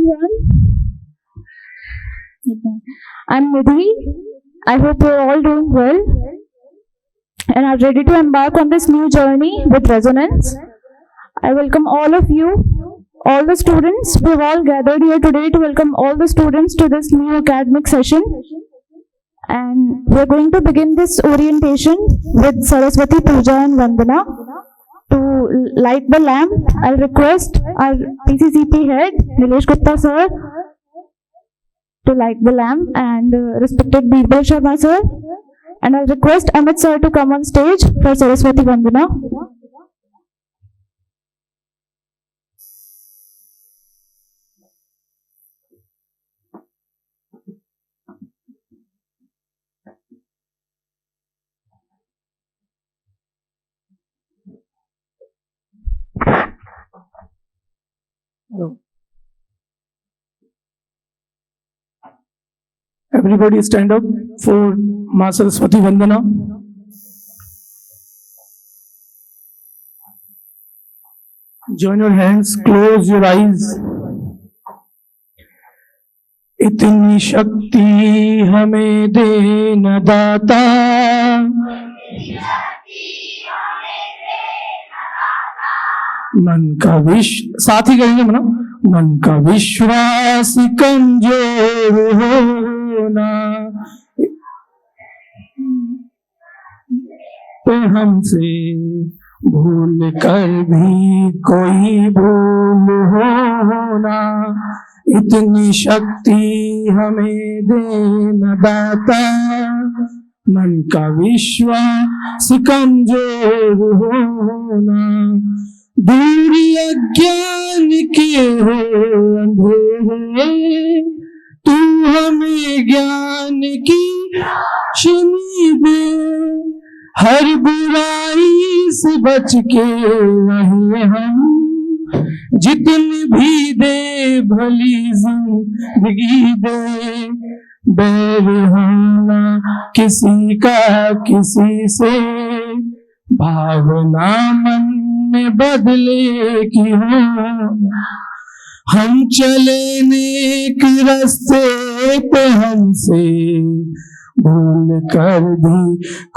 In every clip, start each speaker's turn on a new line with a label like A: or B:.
A: everyone. I'm Nidhi. I hope you're all doing well and are ready to embark on this new journey with Resonance. I welcome all of you, all the students. We've all gathered here today to welcome all the students to this new academic session. And we're going to begin this orientation with Saraswati Puja and Vandana. To light the lamp, I'll request our PCCP head, Nilesh Gupta sir, to light the lamp, and respected Birbal Sharma sir. And I'll request Amit sir to come on stage for Saraswati Vandana.
B: Hello. Everybody stand up for Ma Saraswati Vandana. Join your hands, close your eyes. इतनी शक्ति हमें दे न दाता, मन का साथ ही करेंगे मना, मन का विश्वास कमजोर होना पे हमसे भूल कर भी कोई भूल होना, इतनी शक्ति हमें दे न दाता, मन का विश्वास कमजोर होना, दूरी अज्ञान के हो अंधेरे, तू हमें ज्ञान की रोशनी दे, हर बुराई से बच के रहे हम, जितनी भी दे भली जिंदगी दे, बैर होना किसी का किसी से, भावना मन में बदले की हो, हम चले नेक रास्ते पे हमसे भूल कर भी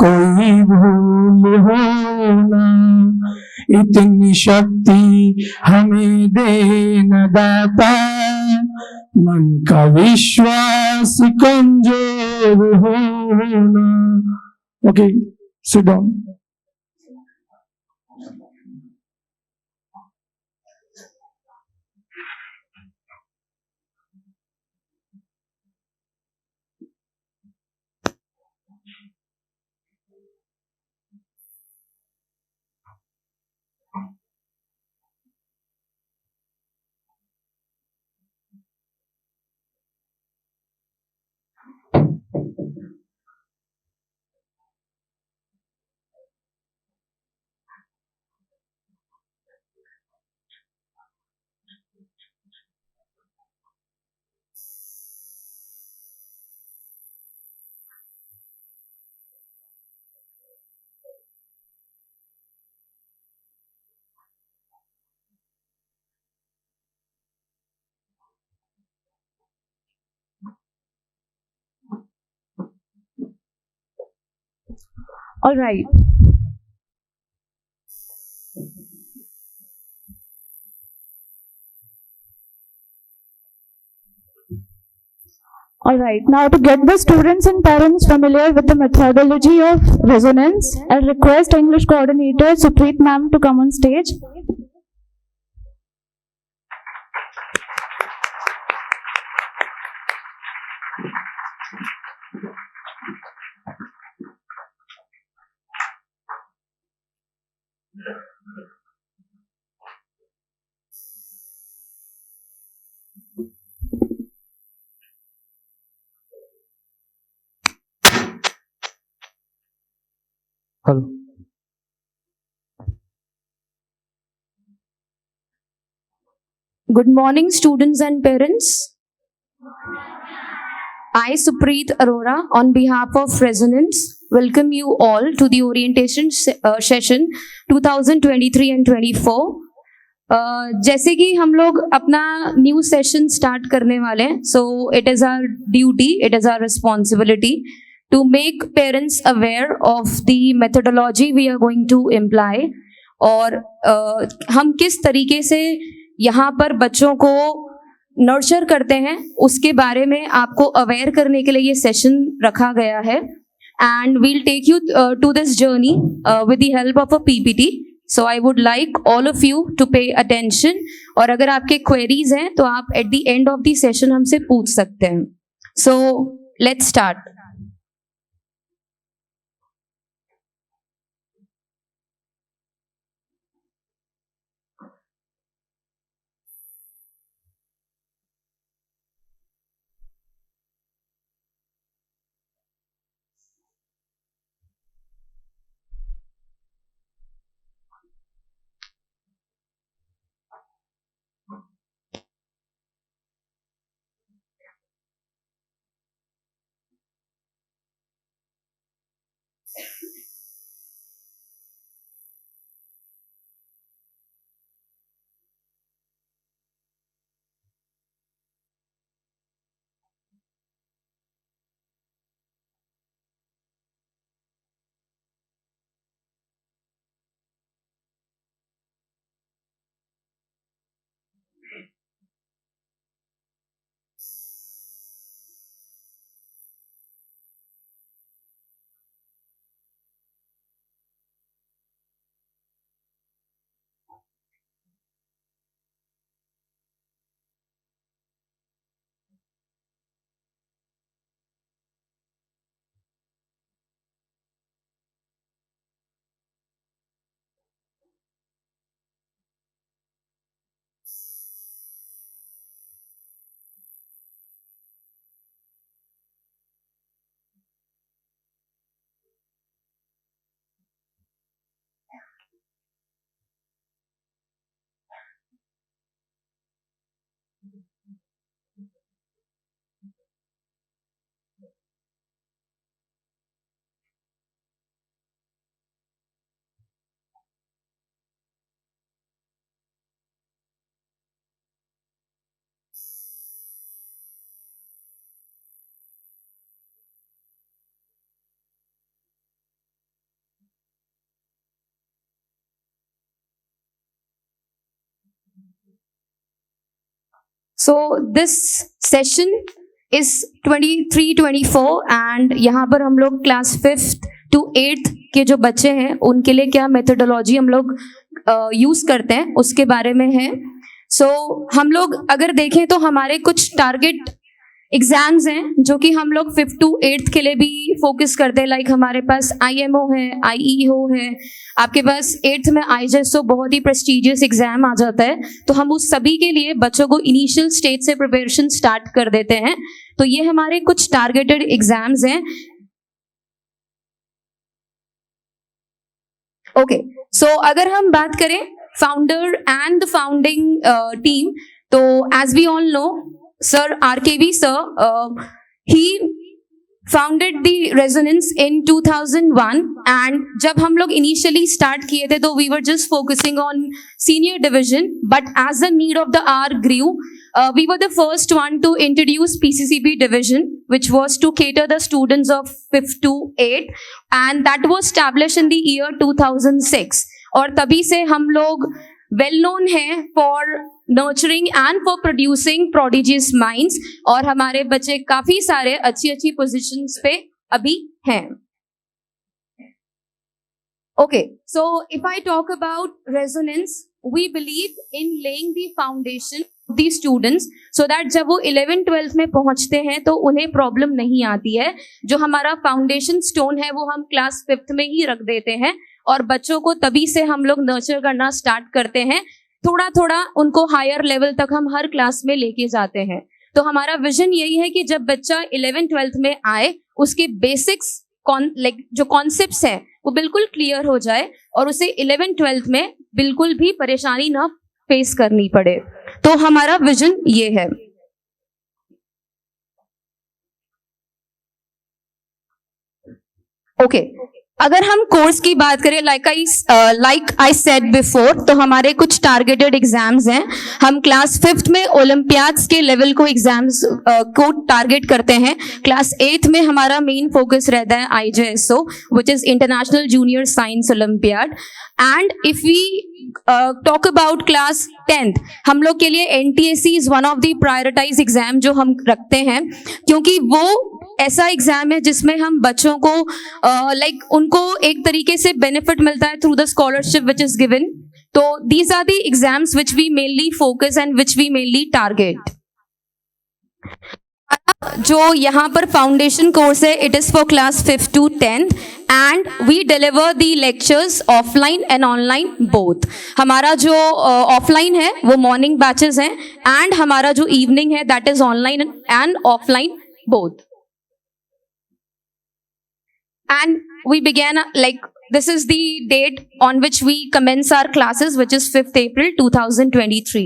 B: कोई भूल होना, इतनी शक्ति हमें दे न दाता, मन का विश्वास कमजोर होना. Okay, sit down.
A: All right. All right. Now, to get the students and parents familiar with the methodology of resonance, I'll request English coordinator Supreet ma'am to come on stage.
B: Hello.
C: Good morning, students and parents. I, Supreet Arora, on behalf of Resonance, welcome you all to the orientation session 2023 and 24. जैसे कि हम लोग अपना new session start करने वाले हैं, so it is our duty, it is our responsibility to make parents aware of the methodology we are going to employ, और हम किस तरीके से यहाँ पर बच्चों को नर्चर करते हैं उसके बारे में आपको अवेयर करने के लिए ये सेशन रखा गया है. And we'll take you to this journey with the help of a PPT. So I would like all of you to pay attention, और अगर आपके क्वेरीज हैं तो आप at the end of the session हमसे पूछ सकते हैं. So let's start. So this session is 23-24 and यहाँ पर हम लोग क्लास 5th to 8th के जो बच्चे हैं उनके लिए क्या मेथोडोलॉजी हम लोग यूज़ करते हैं उसके बारे में है. हम लोग अगर देखें तो हमारे कुछ टारगेट एग्जाम्स हैं जो कि हम लोग 5th to 8th के लिए भी फोकस करते हैं. लाइक हमारे पास IMO है, IEO है, आपके पास 8th में IGESO बहुत ही प्रेस्टिजियस एग्जाम आ जाता है. तो हम उस सभी के लिए बच्चों को इनिशियल स्टेज से प्रिपरेशन स्टार्ट कर देते हैं. तो ये हमारे कुछ टारगेटेड एग्जाम्स हैं. ओके, सो अगर हम बात करें founder and the founding team, तो as we all know Sir RKV sir, he founded the Resonance in 2001, and जब हम लोग initially start किए थे तो we were just focusing on senior division, but as the need of the hour grew, we were the first one to introduce PCCB division, which was to cater the students of 5th to 8th, and that was established in the year 2006. और तभी से हम लोग well known है for nurturing and for producing prodigious minds, और हमारे बच्चे काफी सारे अच्छी अच्छी positions पे अभी हैं. Okay, so if I talk about Resonance, we believe in laying the foundation of the students so that जब वो 11th-12th में पहुंचते हैं तो उन्हें प्रॉब्लम नहीं आती है. जो हमारा फाउंडेशन स्टोन है वो हम क्लास 5th में ही रख देते हैं, और बच्चों को तभी से हम लोग नर्चर करना स्टार्ट करते हैं. थोड़ा थोड़ा उनको हायर लेवल तक हम हर क्लास में लेके जाते हैं. तो हमारा विजन यही है कि जब बच्चा 11th-12th में आए उसके बेसिक्स जो कॉन्सेप्ट्स हैं वो बिल्कुल क्लियर हो जाए और उसे 11th-12th में बिल्कुल भी परेशानी ना फेस करनी पड़े. तो हमारा विजन ये है. ओके, अगर हम कोर्स की बात करें, लाइक आई सेड बिफोर, तो हमारे कुछ टारगेटेड एग्जाम्स हैं. हम क्लास 5th में ओलंपियाड्स के लेवल को एग्जाम्स को टारगेट करते हैं. क्लास 8th में हमारा मेन फोकस रहता है IJSO, which is international junior science olympiad. And if we talk about class 10th, हम लोग के लिए NTSC is one of the prioritize exam जो हम रखते हैं, क्योंकि वो ऐसा एग्जाम है जिसमें हम बच्चों को उनको एक तरीके से बेनिफिट मिलता है through the scholarship which is given. तो these are the exams which we mainly focus and which we mainly target. जो यहाँ पर फाउंडेशन कोर्स है, it is for class 5th to 10th and we deliver the lectures offline and online both. हमारा जो offline है वो morning batches हैं and हमारा जो इवनिंग है that is online and offline both. And we began this is the date on which we commence our classes, which is 5th April 2023.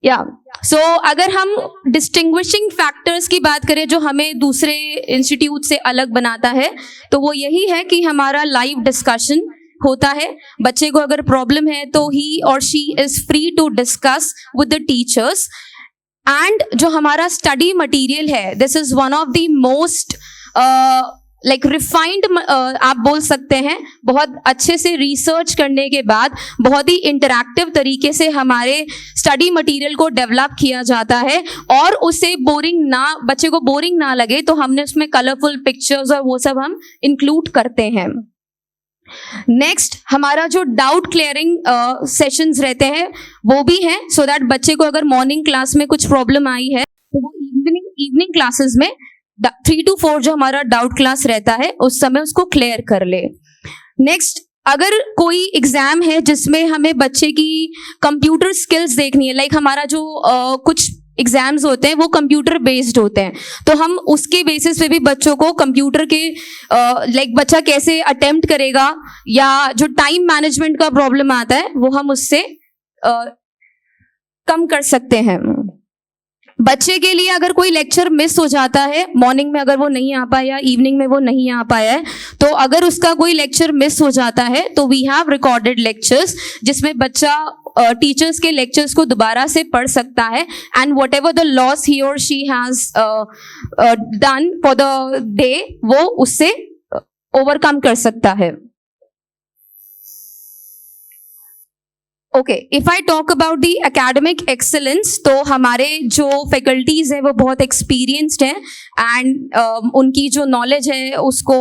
C: Yeah. So अगर हम distinguishing factors की बात करें जो हमें दूसरे इंस्टीट्यूट से अलग बनाता है, तो वो यही है कि हमारा लाइव डिस्कशन होता है. बच्चे को अगर प्रॉब्लम है तो he or she is free to discuss with the teachers. And जो हमारा स्टडी मटेरियल है, this is one of the most refined, आप बोल सकते हैं, बहुत अच्छे से रिसर्च करने के बाद बहुत ही इंटरैक्टिव तरीके से हमारे स्टडी मटेरियल को डेवलप किया जाता है और उसे बच्चे को बोरिंग ना लगे, तो हमने उसमें कलरफुल पिक्चर्स और वो सब हम इंक्लूड करते हैं. नेक्स्ट, हमारा जो डाउट क्लियरिंग सेशंस रहते हैं वो भी हैं, सो दैट बच्चे को अगर मॉर्निंग क्लास में कुछ प्रॉब्लम आई है तो वो इवनिंग क्लासेस में 3 to 4 जो हमारा डाउट क्लास रहता है उस समय उसको क्लियर कर ले. नेक्स्ट, अगर कोई एग्जाम है जिसमें हमें बच्चे की कंप्यूटर स्किल्स देखनी है, हमारा जो कुछ एग्जाम्स होते हैं वो कंप्यूटर बेस्ड होते हैं, तो हम उसके बेसिस पे भी बच्चों को कंप्यूटर के बच्चा कैसे अटेम्प्ट करेगा या जो टाइम मैनेजमेंट का प्रॉब्लम आता है वो हम उससे कम कर सकते हैं. बच्चे के लिए अगर कोई लेक्चर मिस हो जाता है, मॉर्निंग में अगर वो नहीं आ पाया, इवनिंग में वो नहीं आ पाया है, तो अगर उसका कोई लेक्चर मिस हो जाता है तो वी हैव रिकॉर्डेड लेक्चर्स जिसमें बच्चा टीचर्स के लेक्चर्स को दोबारा से पढ़ सकता है and whatever the loss he or she has done for the day वो उससे ओवरकम कर सकता है. Okay, if I talk about the academic excellence, तो हमारे जो फैकल्टीज है वो बहुत एक्सपीरियंस्ड हैं एंड उनकी जो नॉलेज है उसको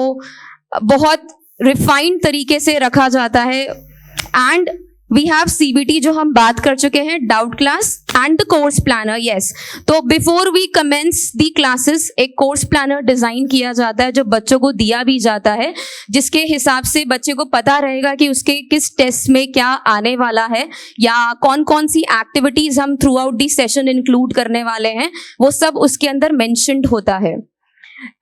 C: बहुत रिफाइंड तरीके से रखा जाता है. एंड वी हैव CBT जो हम बात कर चुके हैं, doubt class and the course planner. Yes, तो before we commence the classes एक कोर्स प्लानर डिजाइन किया जाता है जो बच्चों को दिया भी जाता है, जिसके हिसाब से बच्चे को पता रहेगा कि उसके किस टेस्ट में क्या आने वाला है या कौन कौन सी एक्टिविटीज हम through out the session include करने वाले हैं, वो सब उसके अंदर मेंशन्ड होता है.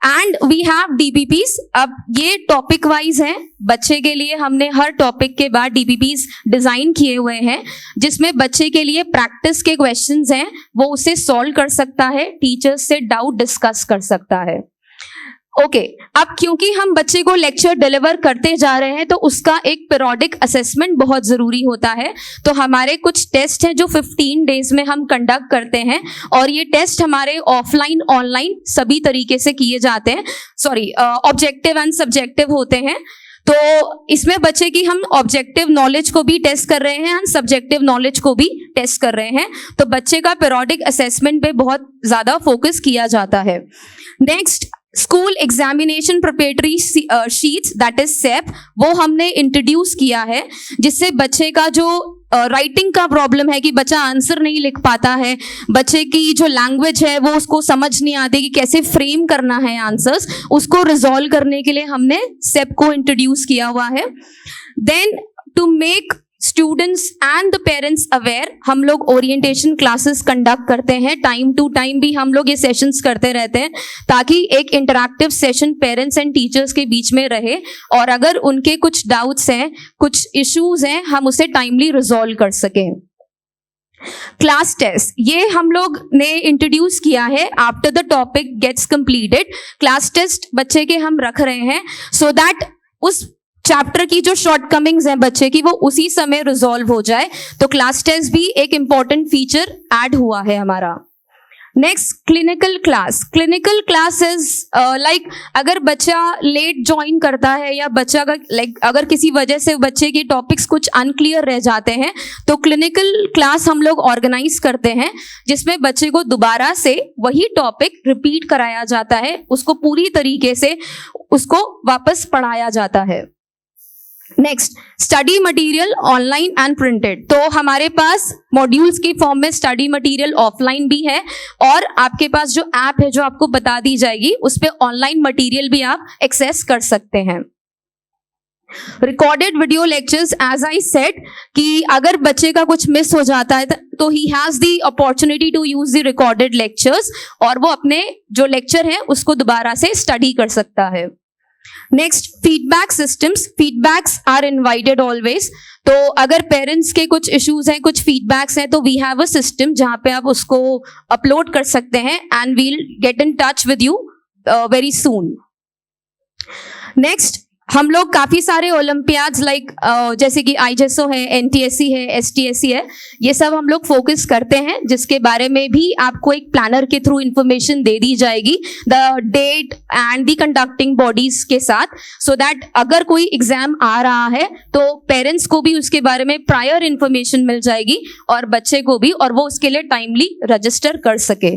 C: And we have DPPs. अब ये टॉपिक वाइज है, बच्चे के लिए हमने हर टॉपिक के बाद DPPs डिजाइन किए हुए हैं जिसमें बच्चे के लिए प्रैक्टिस के क्वेश्चंस हैं, वो उसे सॉल्व कर सकता है, टीचर्स से डाउट डिस्कस कर सकता है. ओके, अब क्योंकि हम बच्चे को लेक्चर डिलीवर करते जा रहे हैं तो उसका एक पीरियोडिक असेसमेंट बहुत जरूरी होता है. तो हमारे कुछ टेस्ट हैं जो 15 डेज में हम कंडक्ट करते हैं और ये टेस्ट हमारे ऑफलाइन ऑनलाइन सभी तरीके से किए जाते हैं. ऑब्जेक्टिव एंड सब्जेक्टिव होते हैं. तो इसमें बच्चे की हम ऑब्जेक्टिव नॉलेज को भी टेस्ट कर रहे हैं एंड सब्जेक्टिव नॉलेज को भी टेस्ट कर रहे हैं. तो बच्चे का पीरियोडिक असेसमेंट पे बहुत ज्यादा फोकस किया जाता है. Next, school examination preparatory sheets that is SEP, वो हमने इंट्रोड्यूस किया है जिससे बच्चे का जो राइटिंग का प्रॉब्लम है कि बच्चा आंसर नहीं लिख पाता है, बच्चे की जो लैंग्वेज है वो उसको समझ नहीं आती कि कैसे फ्रेम करना है आंसर्स, उसको रिजॉल्व करने के लिए हमने सेप को इंट्रोड्यूस किया हुआ है. Then to make students and the parents aware, हम लोग ओरिएंटेशन क्लासेस कंडक्ट करते हैं, टाइम टू टाइम भी हम लोग ये सेशंस करते रहते हैं ताकि एक interactive session parents and teachers के बीच में रहे और अगर उनके कुछ डाउट्स हैं, कुछ इश्यूज हैं, हम उसे टाइमली रिजॉल्व कर सकें. क्लास टेस्ट ये हम लोग ने इंट्रोड्यूस किया है after the topic gets completed. Class test बच्चे के हम रख रहे हैं सो दैट उस चैप्टर की जो शॉर्टकमिंग्स हैं बच्चे की वो उसी समय रिजॉल्व हो जाए। तो क्लास टेस्ट भी एक इंपॉर्टेंट फीचर ऐड हुआ है हमारा। Next clinical class. Clinical class is like अगर बच्चा लेट ज्वाइन करता है या बच्चा अगर किसी वजह से बच्चे के टॉपिक्स कुछ अनक्लियर रह जाते हैं तो क्लिनिकल क्लास हम लोग ऑर्गेनाइज करते हैं जिसमें बच्चे को दोबारा से वही टॉपिक रिपीट कराया जाता है, उसको पूरी तरीके से उसको वापस पढ़ाया जाता है। Next study material online and printed. तो हमारे पास मॉड्यूल्स के फॉर्म में स्टडी मटेरियल ऑफलाइन भी है और आपके पास जो ऐप है जो आपको बता दी जाएगी उस पे ऑनलाइन मटेरियल भी आप एक्सेस कर सकते हैं। Recorded video lectures as I said कि अगर बच्चे का कुछ मिस हो जाता है तो he has the opportunity to use the recorded lectures और वो अपने जो लेक्चर है उसको दोबारा से स्टडी कर सकता है। Next feedback systems. Feedbacks are invited always. तो अगर पेरेंट्स के कुछ इश्यूज हैं, कुछ फीडबैक्स हैं तो वी हैव अ सिस्टम जहां पे आप उसको अपलोड कर सकते हैं and we'll get in touch with you very soon. Next हम लोग काफी सारे ओलंपियाड्स लाइक जैसे कि आईजेसओ है, एनटीएससी है, एसटीएससी है, ये सब हम लोग फोकस करते हैं जिसके बारे में भी आपको एक प्लानर के थ्रू इंफॉर्मेशन दे दी जाएगी the date and the conducting bodies के साथ सो दैट अगर कोई एग्जाम आ रहा है तो पेरेंट्स को भी उसके बारे में प्रायर इंफॉर्मेशन मिल जाएगी और बच्चे को भी, और वो उसके लिए टाइमली रजिस्टर कर सके।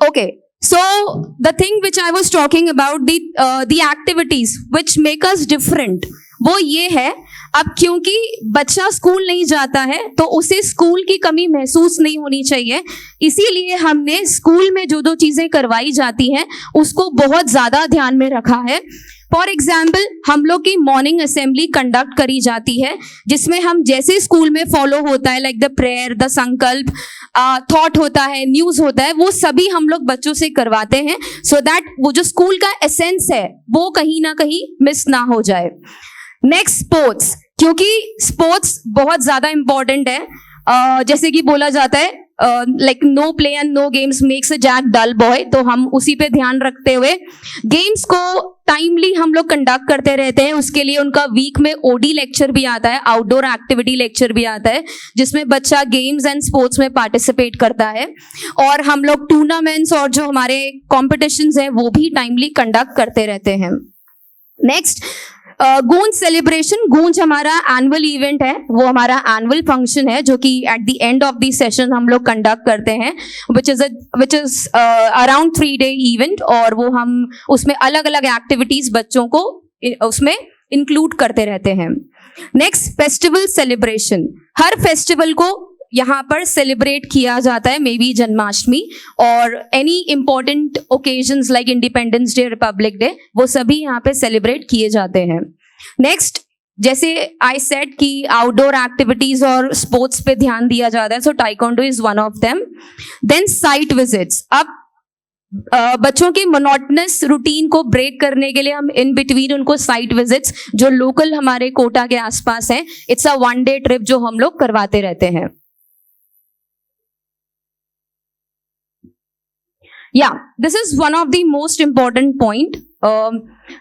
C: Okay, so the thing which I was talking about, the activities which make us different, वो ये है अब क्योंकि बच्चा स्कूल नहीं जाता है तो उसे स्कूल की कमी महसूस नहीं होनी चाहिए, इसीलिए हमने स्कूल में जो चीजें करवाई जाती हैं उसको बहुत ज्यादा ध्यान में रखा है। फॉर एग्जाम्पल हम लोग की मॉर्निंग असेंबली कंडक्ट करी जाती है जिसमें हम जैसे स्कूल में फॉलो होता है लाइक द प्रेयर, द संकल्प, थॉट होता है, न्यूज होता है, वो सभी हम लोग बच्चों से करवाते हैं सो दैट वो जो स्कूल का एसेंस है वो कहीं ना कहीं मिस ना हो जाए। नेक्स्ट स्पोर्ट्स, क्योंकि स्पोर्ट्स बहुत ज्यादा इंपॉर्टेंट है। जैसे कि बोला जाता है like no play and no games makes a Jack dull boy, तो हम उसी पे ध्यान रखते हुए गेम्स को टाइमली हम लोग कंडक्ट करते रहते हैं। उसके लिए उनका वीक में ओडी लेक्चर भी आता है, आउटडोर एक्टिविटी लेक्चर भी आता है जिसमें बच्चा गेम्स एंड स्पोर्ट्स में पार्टिसिपेट करता है और हम लोग टूर्नामेंट्स और जो हमारे कॉम्पिटिशन्स हैं वो भी टाइमली कंडक्ट करते रहते हैं। नेक्स्ट गूंज सेलिब्रेशन। गूंज हमारा एनुअल इवेंट है, वो हमारा एनुअल फंक्शन है जो कि eight the end of the session हम लोग कंडक्ट करते हैं which is around 3 day event और वो हम उसमें अलग अलग एक्टिविटीज बच्चों को उसमें इंक्लूड करते रहते हैं। Next festival celebration. हर फेस्टिवल को यहाँ पर सेलिब्रेट किया जाता है, मे बी जन्माष्टमी और any important occasions like independence day, Republic day, वो सभी यहाँ पे सेलिब्रेट किए जाते हैं। नेक्स्ट जैसे आई सेड कि आउटडोर एक्टिविटीज और स्पोर्ट्स पे ध्यान दिया जाता है, so taekwondo is one of them. Then site visits. अब बच्चों के मोनोटनस रूटीन को ब्रेक करने के लिए हम इन बिटवीन उनको साइट विजिट्स जो लोकल हमारे कोटा के आसपास हैं, इट्स अ 1 day ट्रिप जो हम लोग करवाते रहते हैं। Yeah, this is one of the most important point.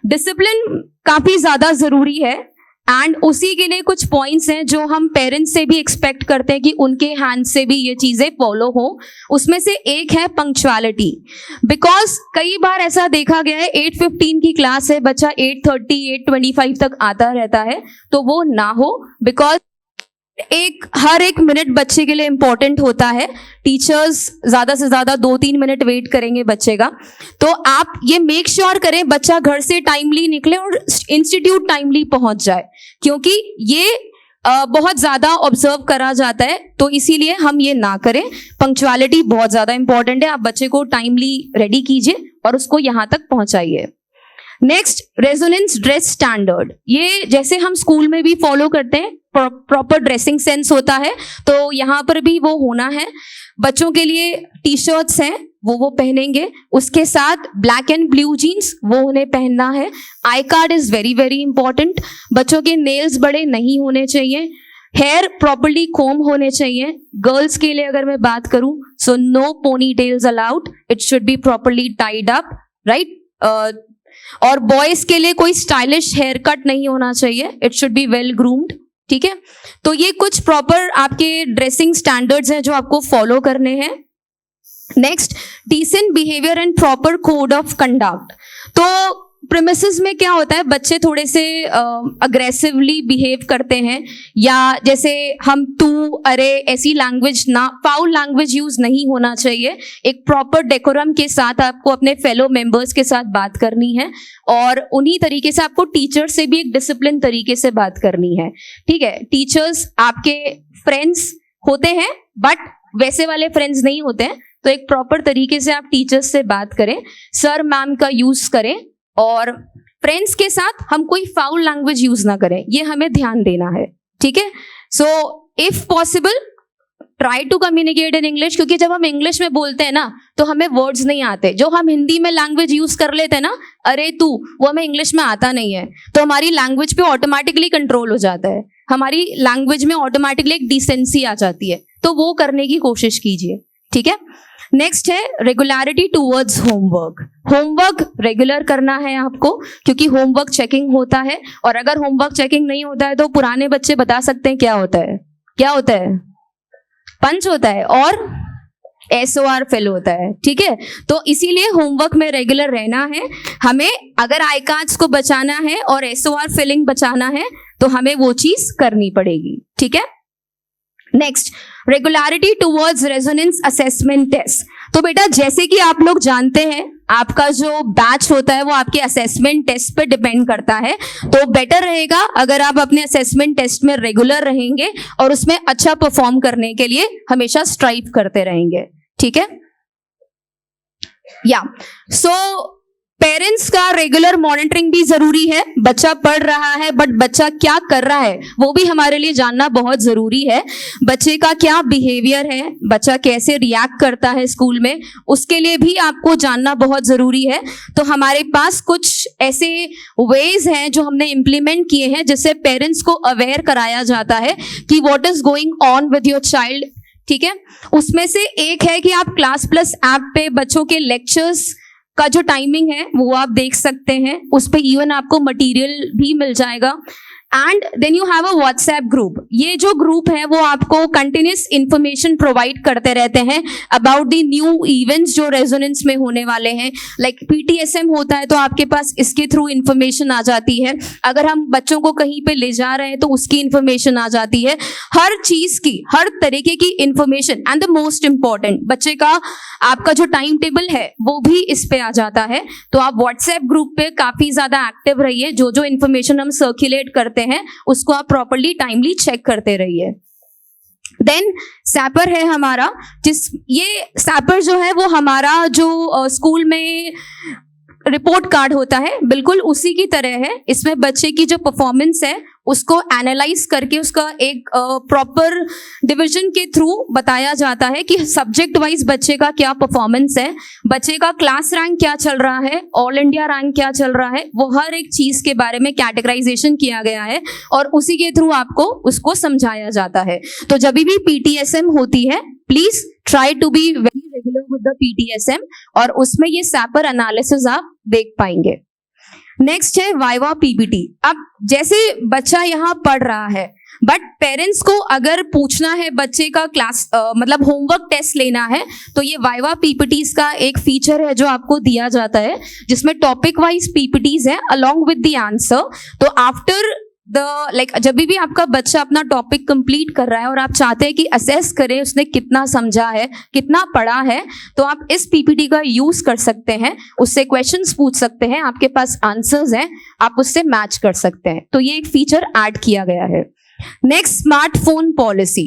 C: Discipline काफी ज्यादा जरूरी है एंड उसी के लिए कुछ पॉइंट्स हैं जो हम पेरेंट्स से भी एक्सपेक्ट करते हैं कि उनके हैंड से भी ये चीजें फॉलो हो। उसमें से एक है पंक्चुअलिटी, बिकॉज कई बार ऐसा देखा गया है 8:15 की क्लास है, बच्चा 8:30 8:25 तक आता रहता है, तो वो ना हो, बिकॉज हर एक मिनट बच्चे के लिए इंपॉर्टेंट होता है। टीचर्स ज्यादा से ज्यादा 2-3 मिनट वेट करेंगे बच्चे का, तो आप ये मेक श्योर करें बच्चा घर से टाइमली निकले और इंस्टीट्यूट टाइमली पहुंच जाए, क्योंकि ये बहुत ज्यादा ऑब्जर्व करा जाता है, तो इसीलिए हम ये ना करें। पंक्चुअलिटी बहुत ज्यादा इंपॉर्टेंट है, आप बच्चे को टाइमली रेडी कीजिए और उसको यहां तक पहुंचाइए। Next Resonance dress standard. ये जैसे हम स्कूल में भी फॉलो करते हैं प्रॉपर ड्रेसिंग सेंस होता है, तो यहाँ पर भी वो होना है। बच्चों के लिए टी शर्ट्स हैं वो पहनेंगे, उसके साथ ब्लैक एंड ब्लू जीन्स वो उन्हें पहनना है। I card is very very important. बच्चों के नेल्स बड़े नहीं होने चाहिए, हेयर प्रॉपर्ली कोम होने चाहिए। गर्ल्स के लिए अगर मैं बात करूं, so no pony tails allowed, it should be properly tied up, right. और बॉयज के लिए कोई स्टाइलिश हेयर कट नहीं होना चाहिए, it should be well groomed, ठीक है। तो ये कुछ प्रॉपर आपके ड्रेसिंग स्टैंडर्ड्स हैं जो आपको फॉलो करने हैं। Next, decent behaviour and proper code of conduct. तो प्रीमिसेस में क्या होता है, बच्चे थोड़े से अग्रेसिवली बिहेव करते हैं, या जैसे हम तू अरे ऐसी लैंग्वेज ना, फाउल लैंग्वेज यूज नहीं होना चाहिए। एक प्रॉपर डेकोरम के साथ आपको अपने फेलो मेंबर्स के साथ बात करनी है, और उन्हीं तरीके से आपको टीचर से भी एक डिसिप्लिन तरीके से बात करनी है, ठीक है। टीचर्स आपके फ्रेंड्स होते हैं बट वैसे वाले फ्रेंड्स नहीं होते हैं, तो एक प्रॉपर तरीके से आप टीचर्स से बात करें, सर मैम का यूज करें, और फ्रेंड्स के साथ हम कोई फाउल लैंग्वेज यूज ना करें, ये हमें ध्यान देना है, ठीक है। So if possible try to communicate in English, क्योंकि जब हम इंग्लिश में बोलते हैं ना तो हमें वर्ड्स नहीं आते। जो हम हिंदी में लैंग्वेज यूज कर लेते हैं ना, अरे तू, वो हमें इंग्लिश में आता नहीं है, तो हमारी लैंग्वेज पे ऑटोमेटिकली कंट्रोल हो जाता है, हमारी लैंग्वेज में ऑटोमेटिकली एक डिसेंसी आ जाती है, तो वो करने की कोशिश कीजिए, ठीक है। नेक्स्ट है regularity towards homework. Homework regular करना है आपको, क्योंकि होमवर्क चेकिंग होता है, और अगर होमवर्क चेकिंग नहीं होता है तो पुराने बच्चे बता सकते हैं क्या होता है, क्या होता है, पंच होता है और SOR फेल होता है, ठीक है। तो इसीलिए होमवर्क में रेगुलर रहना है हमें। अगर आई कार्ड्स को बचाना है और SOR फिलिंग बचाना है तो हमें वो चीज करनी पड़ेगी, ठीक है। Next, regularity towards resonance assessment test. तो बेटा जैसे कि आप लोग जानते हैं, आपका जो बैच होता है वो आपके असेसमेंट टेस्ट पे डिपेंड करता है, तो बेटर रहेगा अगर आप अपने असेसमेंट टेस्ट में रेगुलर रहेंगे और उसमें अच्छा परफॉर्म करने के लिए हमेशा स्ट्राइव करते रहेंगे, ठीक है। या सो पेरेंट्स का रेगुलर मॉनिटरिंग भी जरूरी है। बच्चा पढ़ रहा है बट बच्चा क्या कर रहा है वो भी हमारे लिए जानना बहुत जरूरी है। बच्चे का क्या बिहेवियर है, बच्चा कैसे रिएक्ट करता है स्कूल में, उसके लिए भी आपको जानना बहुत जरूरी है। तो हमारे पास कुछ ऐसे वेज हैं जो हमने इम्प्लीमेंट किए हैं, जिससे पेरेंट्स को अवेयर कराया जाता है कि what is going on with your child, ठीक है। उसमें से एक है कि आप क्लास प्लस ऐप पे बच्चों के लेक्चर्स का जो टाइमिंग है वो आप देख सकते हैं, उस पे इवन आपको मटेरियल भी मिल जाएगा। And then you have a WhatsApp group. ये जो ग्रुप है वो आपको कंटिन्यूस इंफॉर्मेशन प्रोवाइड करते रहते हैं अबाउट द न्यू इवेंट्स जो रेजोनेंस में होने वाले हैं। लाइक PTSM होता है तो आपके पास इसके थ्रू इंफॉर्मेशन आ जाती है। अगर हम बच्चों को कहीं पे ले जा रहे हैं तो उसकी इंफॉर्मेशन आ जाती है। हर चीज की, हर तरीके की information, and the most important, बच्चे का आपका जो टाइम टेबल है वो भी इस पे आ जाता है। तो आप व्हाट्सएप ग्रुप पे काफी ज्यादा एक्टिव रहिए। जो जो इंफॉर्मेशन हम सर्कुलेट करते हैं उसको आप प्रॉपर्ली टाइमली चेक करते रहिए। देन सैपर है हमारा, ये सैपर जो है वो हमारा जो स्कूल में रिपोर्ट कार्ड होता है बिल्कुल उसी की तरह है। इसमें बच्चे की जो परफॉर्मेंस है उसको एनालाइज करके उसका एक प्रॉपर डिवीजन के थ्रू बताया जाता है कि सब्जेक्ट वाइज बच्चे का क्या परफॉर्मेंस है, बच्चे का क्लास रैंक क्या चल रहा है, ऑल इंडिया रैंक क्या चल रहा है, वो हर एक चीज के बारे में कैटेगराइजेशन किया गया है और उसी के थ्रू आपको उसको समझाया जाता है। तो जब भी PTSM होती है please try to be very regular with the PTSM, और उसमें ये सैपर एनालिसिस आप देख पाएंगे। नेक्स्ट है वाइवा PPT। अब जैसे बच्चा यहाँ पढ़ रहा है बट पेरेंट्स को अगर पूछना है बच्चे का क्लास मतलब होमवर्क टेस्ट लेना है तो ये वाइवा PPTs का एक फीचर है जो आपको दिया जाता है, जिसमें टॉपिक वाइज PPTs है अलोंग विद द आंसर। तो आफ्टर जब भी आपका बच्चा अपना टॉपिक कंप्लीट कर रहा है और आप चाहते हैं कि असेस करें उसने कितना समझा है, कितना पढ़ा है, तो आप इस PPT का यूज कर सकते हैं। उससे क्वेश्चंस पूछ सकते हैं, आपके पास आंसर्स हैं, आप उससे मैच कर सकते हैं। तो ये एक फीचर ऐड किया गया है। Next, smartphone policy.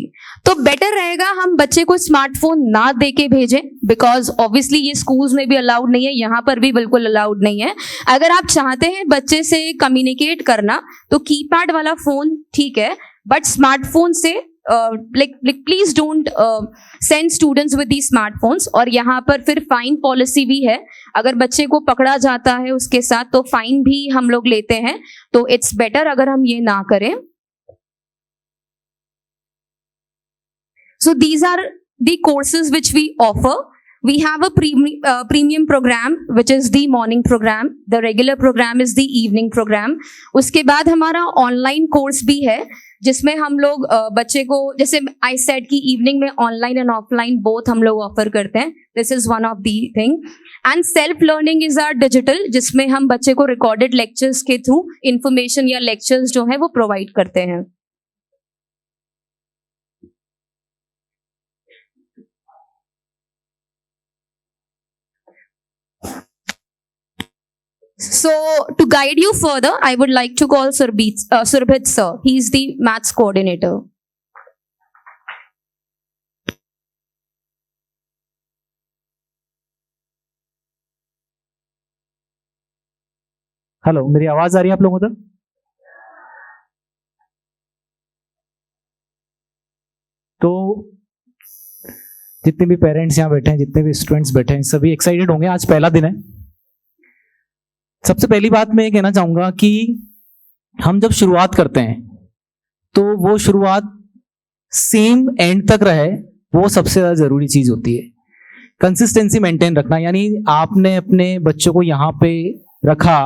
C: तो बेटर रहेगा हम बच्चे को स्मार्टफोन ना दे के भेजें, बिकॉज ऑब्वियसली ये स्कूल्स में भी अलाउड नहीं है, यहाँ पर भी बिल्कुल अलाउड नहीं है। अगर आप चाहते हैं बच्चे से कम्युनिकेट करना तो कीपैड वाला फोन ठीक है, बट स्मार्टफोन से please don't send students with the smartphones. और यहाँ पर फिर फाइन पॉलिसी भी है, अगर बच्चे को पकड़ा जाता है उसके साथ तो फाइन भी हम लोग लेते हैं, तो इट्स बेटर अगर हम ये ना करें। So these are the courses which we offer. We have a premium program which is the morning program. The regular program is the evening program. उसके बाद हमारा ऑनलाइन कोर्स भी है जिसमें हम लोग बच्चे को, जैसे आई सेड कि इवनिंग में ऑनलाइन एंड ऑफलाइन बोथ हम लोग ऑफर करते हैं। This is one of the thing. And self learning is our digital, जिसमें हम बच्चे को रिकॉर्डेड लेक्चर्स के थ्रू इंफॉर्मेशन या लेक्चर्स जो है वो प्रोवाइड करते हैं। So to guide you further, I would like to call Surbhit sir. He is the maths coordinator.
D: Hello, मेरी आवाज आ रही है आप लोगों तक? तो जितने भी पेरेंट्स यहाँ बैठे हैं, जितने भी स्टूडेंट्स बैठे हैं, सभी एक्साइटेड होंगे। आज पहला दिन है। सबसे पहली बात मैं ये कहना चाहूंगा कि हम जब शुरुआत करते हैं तो वो शुरुआत सेम एंड तक रहे, वो सबसे ज्यादा जरूरी चीज होती है। कंसिस्टेंसी मेंटेन रखना, यानी आपने अपने बच्चों को यहाँ पे रखा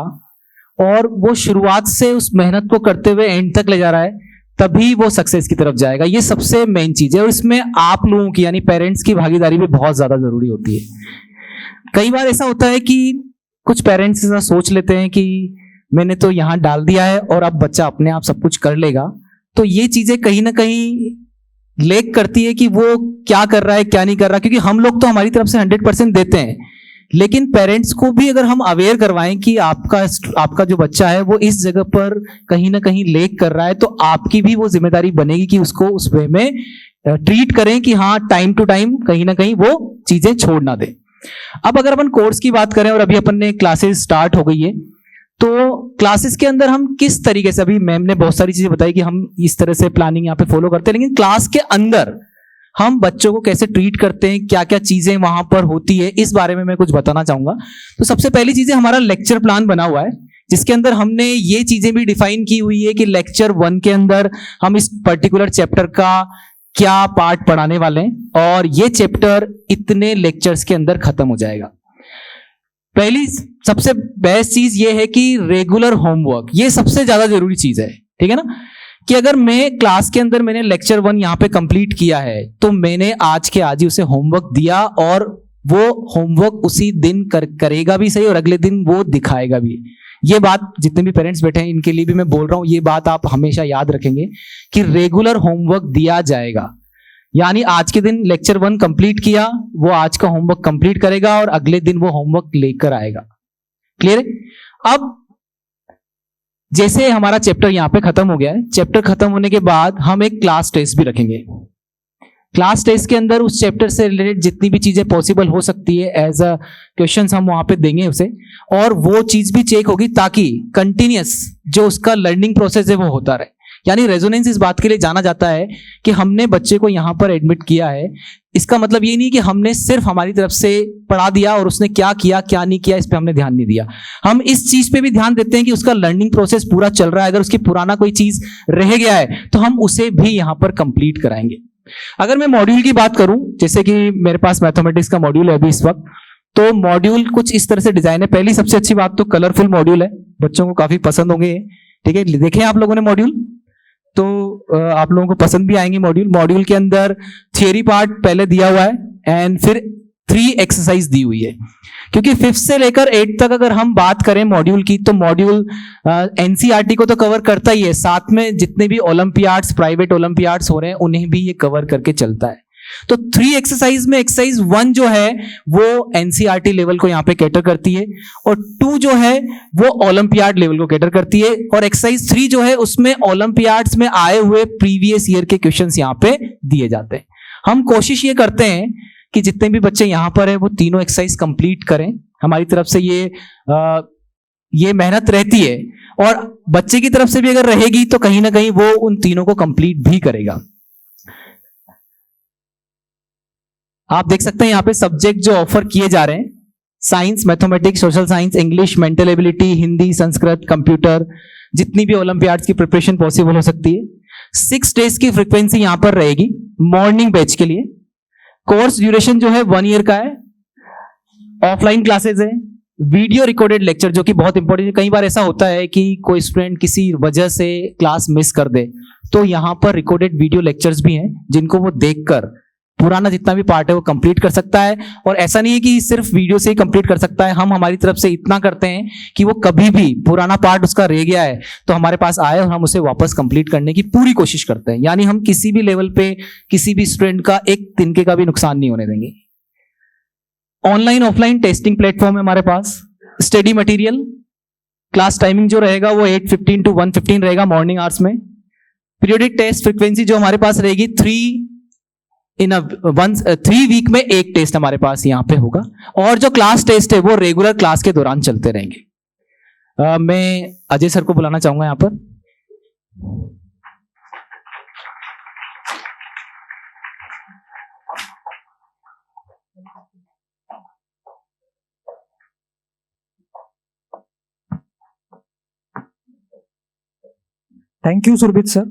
D: और वो शुरुआत से उस मेहनत को करते हुए एंड तक ले जा रहा है, तभी वो सक्सेस की तरफ जाएगा। ये सबसे मेन चीज है और इसमें आप लोगों की यानी पेरेंट्स की भागीदारी भी बहुत ज्यादा जरूरी होती है। कई बार ऐसा होता है कि कुछ पेरेंट्स ऐसा सोच लेते हैं कि मैंने तो यहां डाल दिया है और अब बच्चा अपने आप सब कुछ कर लेगा, तो ये चीजें कहीं ना कहीं लेक करती है कि वो क्या कर रहा है क्या नहीं कर रहा। क्योंकि हम लोग तो हमारी तरफ से 100% देते हैं, लेकिन पेरेंट्स को भी अगर हम अवेयर करवाएं कि आपका जो बच्चा है वो इस जगह पर कहीं ना कहीं लेक कर रहा है, तो आपकी भी वो जिम्मेदारी बनेगी कि उसको उस वे में ट्रीट करें कि हाँ टाइम टू टाइम कहीं ना कहीं वो चीजें छोड़ ना दे। अब अगर अपन कोर्स की बात करें और अभी अपन ने क्लासेस स्टार्ट हो गई है, तो क्लासेस के अंदर हम किस तरीके से, अभी मैम ने बहुत सारी चीजें बताई कि हम इस तरह से प्लानिंग यहाँ पे फॉलो करते हैं, लेकिन क्लास के अंदर हम बच्चों को कैसे ट्रीट करते हैं, क्या क्या चीजें वहां पर होती है, इस बारे में मैं कुछ बताना चाहूंगा। तो सबसे पहली चीज है हमारा लेक्चर प्लान बना हुआ है, जिसके अंदर हमने ये चीजें भी डिफाइन की हुई है कि लेक्चर 1 के अंदर हम इस पर्टिकुलर चैप्टर का क्या पार्ट पढ़ाने वाले हैं और ये चैप्टर इतने लेक्चर्स के अंदर खत्म हो जाएगा। पहली सबसे बेस्ट चीज ये है कि रेगुलर होमवर्क, ये सबसे ज्यादा जरूरी चीज है, ठीक है ना। कि अगर मैं क्लास के अंदर मैंने लेक्चर 1 यहाँ पे कंप्लीट किया है तो मैंने आज के आज ही उसे होमवर्क दिया और वो होमवर्क उसी दिन करेगा भी सही और अगले दिन वो दिखाएगा भी। ये बात जितने भी पेरेंट्स बैठे हैं इनके लिए भी मैं बोल रहा हूं, ये बात आप हमेशा याद रखेंगे कि रेगुलर होमवर्क दिया जाएगा। यानी आज के दिन लेक्चर 1 कंप्लीट किया, वो आज का होमवर्क कंप्लीट करेगा और अगले दिन वो होमवर्क लेकर आएगा। क्लियर है? अब जैसे हमारा चैप्टर यहाँ पे खत्म हो गया है, चैप्टर खत्म होने के बाद हम एक क्लास टेस्ट भी रखेंगे। क्लास टेस्ट के अंदर उस चैप्टर से रिलेटेड जितनी भी चीजें पॉसिबल हो सकती है एज अ क्वेश्चंस हम वहां पे देंगे उसे, और वो चीज भी चेक होगी ताकि कंटिन्यूअस जो उसका लर्निंग प्रोसेस है वो होता रहे। यानी रेजोनेंस इस बात के लिए जाना जाता है कि हमने बच्चे को यहाँ पर एडमिट किया है, इसका मतलब ये नहीं कि हमने सिर्फ हमारी तरफ से पढ़ा दिया और उसने क्या किया क्या नहीं किया इस पे हमने ध्यान नहीं दिया। हम इस चीज पे भी ध्यान देते हैं कि उसका लर्निंग प्रोसेस पूरा चल रहा है, अगर उसकी पुराना कोई चीज रह गया है तो हम उसे भी यहाँ पर कंप्लीट कराएंगे। अगर मैं मॉड्यूल की बात करूं, जैसे कि मेरे पास मैथमेटिक्स का मॉड्यूल है अभी इस वक्त, तो मॉड्यूल कुछ इस तरह से डिजाइन है। पहली सबसे अच्छी बात तो कलरफुल मॉड्यूल है, बच्चों को काफी पसंद होंगे, ठीक है। देखें आप लोगों ने मॉड्यूल, तो आप लोगों को पसंद भी आएंगे मॉड्यूल। मॉड्यूल के अंदर थियरी पार्ट पहले दिया हुआ है एंड फिर 3 एक्सरसाइज दी हुई है, क्योंकि 5th से लेकर 8th तक अगर हम बात करें मॉड्यूल की तो मॉड्यूल एनसीईआरटी को तो कवर करता ही है, साथ में जितने भी ओलंपियाड्स प्राइवेट ओलंपियाड्स हो रहे हैं उन्हें भी ये कवर करके चलता है। तो 3 एक्सरसाइज में एक्सरसाइज 1 जो है वो एनसीईआरटी लेवल को यहाँ पे कैटर करती है और 2 जो है वो ओलंपियाड लेवल को कैटर करती है और एक्सरसाइज 3 जो है उसमें ओलंपियाड्स में आए हुए प्रीवियस ईयर के क्वेश्चंस यहाँ पे दिए जाते हैं। हम कोशिश ये करते हैं कि जितने भी बच्चे यहाँ पर है वो तीनों एक्सरसाइज कंप्लीट करें। हमारी तरफ से ये ये मेहनत रहती है, और बच्चे की तरफ से भी अगर रहेगी तो कहीं ना कहीं वो उन तीनों को कंप्लीट भी करेगा। आप देख सकते हैं यहाँ पे सब्जेक्ट जो ऑफर किए जा रहे हैं, science, mathematics, social science, English, mental ability, Hindi, Sanskrit, computer, जितनी भी ओलंपियाड्स की प्रिपरेशन पॉसिबल हो सकती है। 6 डेज की फ्रीक्वेंसी यहां पर रहेगी मॉर्निंग बैच के लिए। कोर्स ड्यूरेशन जो है 1 ईयर का है। ऑफलाइन क्लासेस है, वीडियो रिकॉर्डेड लेक्चर जो कि बहुत इंपॉर्टेंट है। कई बार ऐसा होता है कि कोई स्टूडेंट किसी वजह से क्लास मिस कर दे, तो यहां पर रिकॉर्डेड वीडियो लेक्चर्स भी हैं जिनको वो देखकर पुराना जितना भी पार्ट है वो कंप्लीट कर सकता है। और ऐसा नहीं है कि सिर्फ वीडियो से ही कंप्लीट कर सकता है, हम हमारी तरफ से इतना करते हैं कि वो कभी भी पुराना पार्ट उसका रह गया है तो हमारे पास आए और हम उसे वापस कंप्लीट करने की पूरी कोशिश करते हैं। यानी हम किसी भी लेवल पे किसी भी स्टूडेंट का एक तिनके का भी नुकसान नहीं होने देंगे। ऑनलाइन ऑफलाइन टेस्टिंग प्लेटफॉर्म है हमारे पास। स्टडी मटेरियल, क्लास टाइमिंग जो रहेगा वो 8:15 to 1:15 रहेगा मॉर्निंग आवर्स में। पीरियोडिक टेस्ट फ्रीक्वेंसी जो हमारे पास रहेगी 3 वीक में 1 टेस्ट हमारे पास यहाँ पे होगा। और जो क्लास टेस्ट है वो रेगुलर क्लास के दौरान चलते रहेंगे। मैं अजय सर को बुलाना चाहूंगा यहाँ पर।
B: Thank you Surbhit sir.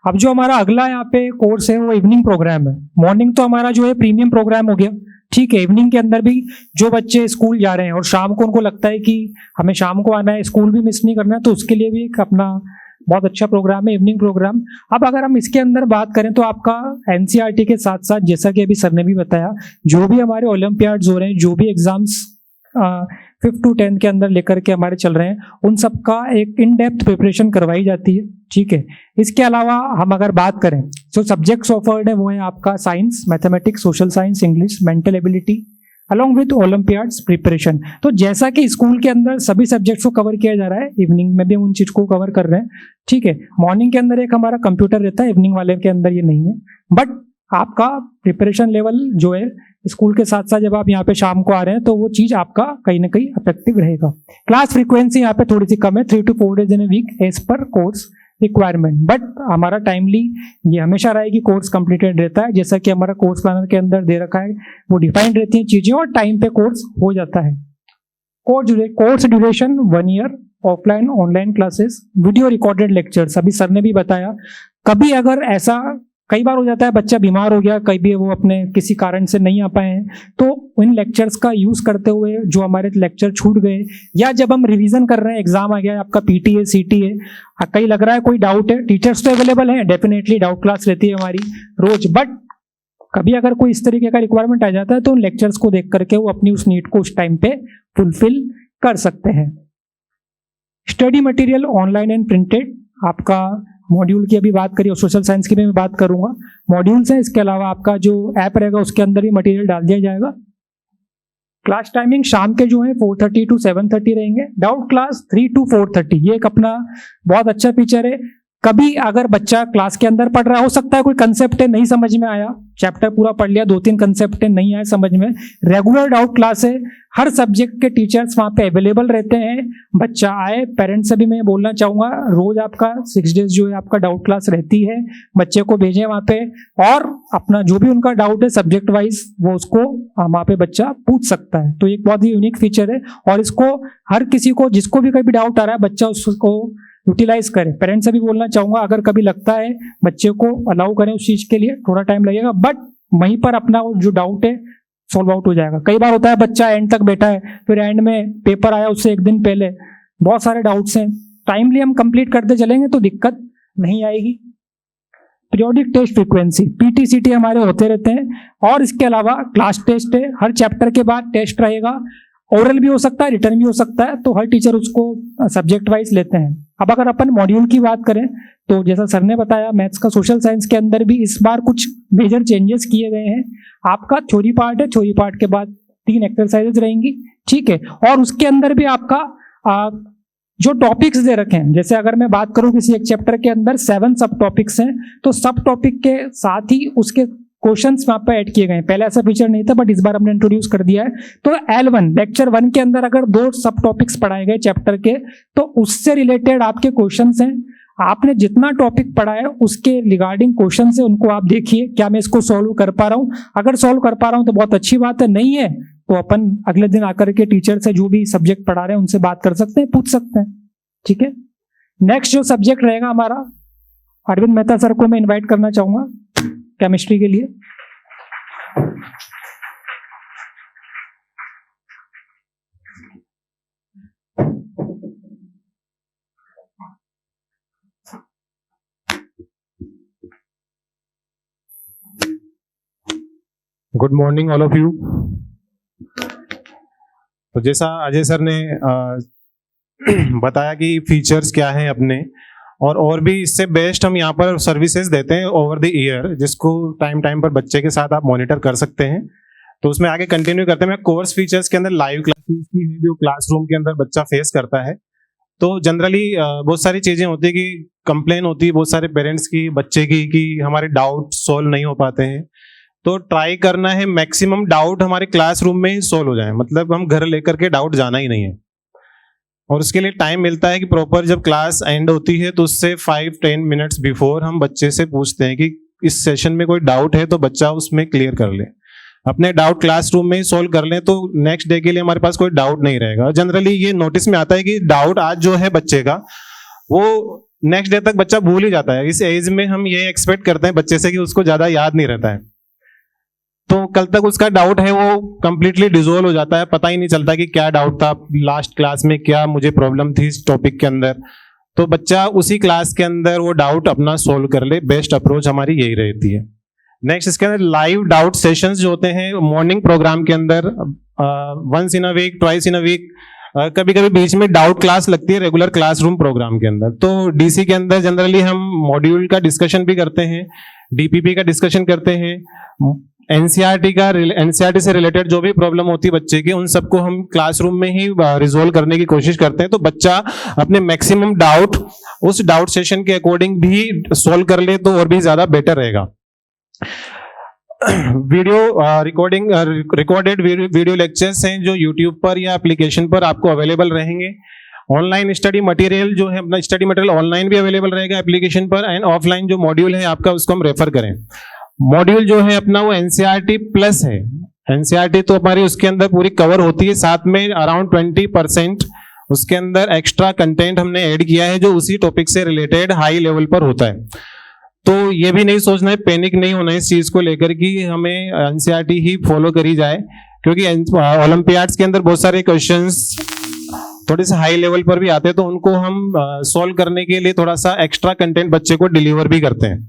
B: अब जो हमारा अगला यहाँ पे कोर्स है वो इवनिंग प्रोग्राम है। मॉर्निंग तो हमारा जो है प्रीमियम प्रोग्राम हो गया, ठीक है। इवनिंग के अंदर भी जो बच्चे स्कूल जा रहे हैं और शाम को उनको लगता है कि हमें शाम को आना है, स्कूल भी मिस नहीं करना है, तो उसके लिए भी एक अपना बहुत अच्छा प्रोग्राम है इवनिंग प्रोग्राम। अब अगर हम इसके अंदर बात करें तो आपका एनसीईआरटी के साथ साथ, जैसा कि अभी सर ने भी बताया, जो भी हमारे ओलंपियाड्स हो रहे हैं, जो भी एग्जाम्स 5th to 10th के अंदर लेकर के हमारे चल रहे हैं, उन सब का एक इन डेप्थ प्रिपरेशन करवाई जाती है, ठीक है। इसके अलावा हम अगर बात करें जो सब्जेक्ट्स ऑफर्ड है वो है आपका science, mathematics, social science, English, mental ability along with Olympiads preparation. तो जैसा कि स्कूल के अंदर सभी सब्जेक्ट्स को कवर किया जा रहा है, इवनिंग में भी उन चीज को कवर कर रहे हैं, ठीक है। मॉर्निंग के अंदर एक हमारा कंप्यूटर रहता है, इवनिंग वाले के अंदर ये नहीं है। बट आपका प्रिपरेशन लेवल जो है स्कूल के साथ साथ जब आप यहाँ पे शाम को आ रहे हैं तो वो चीज आपका कहीं ना कहीं अफेक्टिव रहेगा। क्लास फ्रीक्वेंसी यहाँ पे थोड़ी सी कम है, 3 to 4 days in a week as per course requirement. But हमारा टाइमली ये हमेशा रहेगी, कोर्स कंप्लीटेड रहता है, जैसा कि हमारा कोर्स प्लानर के अंदर दे रखा है, वो डिफाइंड रहती हैं चीजें और टाइम पे कोर्स हो जाता है। Course duration 1 year, offline online classes, video recorded lectures. अभी सर ने भी बताया, कभी अगर ऐसा कई बार हो जाता है बच्चा बीमार हो गया, कई भी वो अपने किसी कारण से नहीं आ पाए हैं, तो इन लेक्चर्स का यूज करते हुए जो हमारे लेक्चर छूट गए, या जब हम रिवीजन कर रहे हैं, एग्जाम आ गया, आपका पीटी है, सीटी है, कहीं लग रहा है कोई डाउट है, टीचर्स तो अवेलेबल है, डेफिनेटली डाउट क्लास रहती है हमारी रोज। बट कभी अगर कोई इस तरीके का रिक्वायरमेंट आ जाता है तो उन लेक्चर्स को देख करके वो अपनी उस नीड को उस टाइम पे फुलफिल कर सकते हैं। Study material online and printed, आपका मॉड्यूल की अभी बात करिए और सोशल साइंस की भी मैं बात करूंगा। मॉड्यूल्स हैं, इसके अलावा आपका जो ऐप रहेगा उसके अंदर भी मटेरियल डाल दिया जाएगा। क्लास टाइमिंग शाम के जो है 4:30 to 7:30 रहेंगे। डाउट क्लास 3 to 4:30, ये एक अपना बहुत अच्छा फीचर है। कभी अगर बच्चा क्लास के अंदर पढ़ रहा, हो सकता है कोई कंसेप्ट है नहीं समझ में आया, चैप्टर पूरा पढ़ लिया, 2-3 कंसेप्ट है नहीं आया समझ में, रेगुलर डाउट क्लास है, हर सब्जेक्ट के टीचर्स वहाँ पे अवेलेबल रहते हैं। बच्चा आए, पेरेंट्स से भी मैं बोलना चाहूंगा, रोज आपका 6 डेज जो है आपका डाउट क्लास रहती है, बच्चे को भेजें वहाँ पे और अपना जो भी उनका डाउट है सब्जेक्ट वाइज वो उसको वहाँ पे बच्चा पूछ सकता है। तो एक बहुत ही यूनिक फीचर है और इसको हर किसी को, जिसको भी कभी डाउट आ रहा है, बच्चा उसको यूटिलाइज करें। पेरेंट्स से भी बोलना चाहूंगा, अगर कभी लगता है बच्चे को अलाउ करें उस चीज के लिए, थोड़ा टाइम लगेगा बट वहीं पर अपना जो डाउट है सॉल्व आउट हो जाएगा। कई बार होता है बच्चा एंड तक बैठा है, फिर एंड में पेपर आया उससे 1 दिन पहले, बहुत सारे डाउट्स हैं, टाइमली हम कंप्लीट करते चलेंगे तो दिक्कत नहीं आएगी। पीरियोडिक टेस्ट फ्रीक्वेंसी, पीटीसीटी हमारे होते रहते हैं और इसके अलावा क्लास टेस्ट है, हर चैप्टर के बाद टेस्ट रहेगा, ओरल भी हो सकता है, रिटर्न भी हो सकता है, तो हर टीचर उसको सब्जेक्ट वाइज लेते हैं। अब अगर अपन मॉड्यूल की बात करें तो जैसा सर ने बताया, मैथ्स का सोशल साइंस के अंदर भी इस बार कुछ मेजर चेंजेस किए गए हैं। आपका थ्योरी पार्ट है, थ्योरी पार्ट के बाद 3 एक्सरसाइजेज रहेंगी, ठीक है, और उसके अंदर भी आपका जो टॉपिक्स दे रखे हैं, जैसे अगर मैं बात करूं किसी एक चैप्टर के अंदर 7 सब टॉपिक्स हैं, तो सब टॉपिक के साथ ही उसके क्वेश्चंस वहाँ पे ऐड किए गए हैं। पहले ऐसा फीचर नहीं था, बट इस बार हमने इंट्रोड्यूस कर दिया है। तो L1 लेक्चर 1 के अंदर अगर 2 सब टॉपिक्स पढ़ाए गए चैप्टर के, तो उससे रिलेटेड आपके क्वेश्चंस हैं। आपने जितना टॉपिक पढ़ा है उसके रिगार्डिंग क्वेश्चन है, उनको आप देखिए, क्या मैं इसको सॉल्व कर पा रहा हूँ। अगर सॉल्व कर पा रहा हूँ तो बहुत अच्छी बात है, नहीं है तो अपन अगले दिन आकर के टीचर से जो भी सब्जेक्ट पढ़ा रहे हैं उनसे बात कर सकते हैं, पूछ सकते हैं। ठीक है, नेक्स्ट जो सब्जेक्ट रहेगा हमारा, अरविंद मेहता सर को मैं इन्वाइट करना चाहूंगा केमिस्ट्री के लिए।
E: Good morning all of you. तो जैसा अजय सर ने बताया कि फीचर्स क्या हैं अपने, और भी इससे बेस्ट हम यहाँ पर सर्विसेज देते हैं ओवर द ईयर, जिसको टाइम टाइम पर बच्चे के साथ आप मॉनिटर कर सकते हैं। तो उसमें आगे कंटिन्यू करते हैं। मैं कोर्स फीचर्स के अंदर लाइव क्लासेस की है जो क्लासरूम के अंदर बच्चा फेस करता है। तो जनरली बहुत सारी चीज़ें होती है कि कंप्लेन होती है बहुत सारे पेरेंट्स की बच्चे की कि हमारे डाउट सॉल्व नहीं हो पाते हैं। तो ट्राई करना है मैक्सिमम डाउट हमारे क्लासरूम में ही सॉल्व हो जाए, मतलब हम घर लेकर के डाउट जाना ही नहीं है। और उसके लिए टाइम मिलता है कि प्रॉपर जब क्लास एंड होती है तो उससे 5-10 मिनट्स बिफोर हम बच्चे से पूछते हैं कि इस सेशन में कोई डाउट है तो बच्चा उसमें क्लियर कर ले, अपने डाउट क्लासरूम में ही सॉल्व कर लें, तो नेक्स्ट डे के लिए हमारे पास कोई डाउट नहीं रहेगा। जनरली ये नोटिस में आता है कि डाउट आज जो है बच्चे का, वो नेक्स्ट डे तक बच्चा भूल ही जाता है। इस एज में हम ये एक्सपेक्ट करते हैं बच्चे से कि उसको ज्यादा याद नहीं रहता है, तो कल तक उसका डाउट है वो कंप्लीटली डिसॉल्व हो जाता है, पता ही नहीं चलता कि क्या डाउट था लास्ट क्लास में, क्या मुझे प्रॉब्लम थी इस टॉपिक के अंदर। तो बच्चा उसी क्लास के अंदर वो डाउट अपना सोल्व कर ले, बेस्ट अप्रोच हमारी यही रहती है। नेक्स्ट इसके अंदर लाइव डाउट सेशंस जो होते हैं मॉर्निंग प्रोग्राम के अंदर, once in a week, twice in a week, कभी कभी बीच में डाउट क्लास लगती है रेगुलर क्लासरूम प्रोग्राम के अंदर। तो डीसी के अंदर जनरली हम मॉड्यूल का डिस्कशन भी करते हैं, डीपीपी का डिस्कशन करते हैं, एनसीईआरटी से रिलेटेड जो भी प्रॉब्लम होती है बच्चे की, उन सबको हम क्लासरूम में ही रिजोल्व करने की कोशिश करते हैं। तो बच्चा अपने मैक्सिमम डाउट उस डाउट सेशन के अकॉर्डिंग भी सॉल्व कर ले तो और भी ज्यादा बेटर रहेगा। वीडियो रिकॉर्डेड वीडियो लेक्चर्स हैं जो यूट्यूब पर या एप्लीकेशन पर आपको अवेलेबल रहेंगे। ऑनलाइन स्टडी मटेरियल जो है, अपना स्टडी मटेरियल ऑनलाइन भी अवेलेबल रहेगा एप्लीकेशन पर, एंड ऑफलाइन जो मॉड्यूल है आपका उसको हम रेफर करें। मॉड्यूल जो है अपना वो एनसीईआरटी प्लस है। एनसीईआरटी तो हमारी उसके अंदर पूरी कवर होती है, साथ में अराउंड 20% उसके अंदर एक्स्ट्रा कंटेंट हमने ऐड किया है जो उसी टॉपिक से रिलेटेड हाई लेवल पर होता है। तो ये भी नहीं सोचना है, पैनिक नहीं होना है इस चीज को लेकर कि हमें एनसीईआरटी ही फॉलो करी जाए, क्योंकि ओलंपियाड्स के अंदर बहुत सारे क्वेश्चंस थोड़े से हाई लेवल पर भी आते हैं, तो उनको हम सॉल्व करने के लिए थोड़ा सा एक्स्ट्रा कंटेंट बच्चे को डिलीवर भी करते हैं।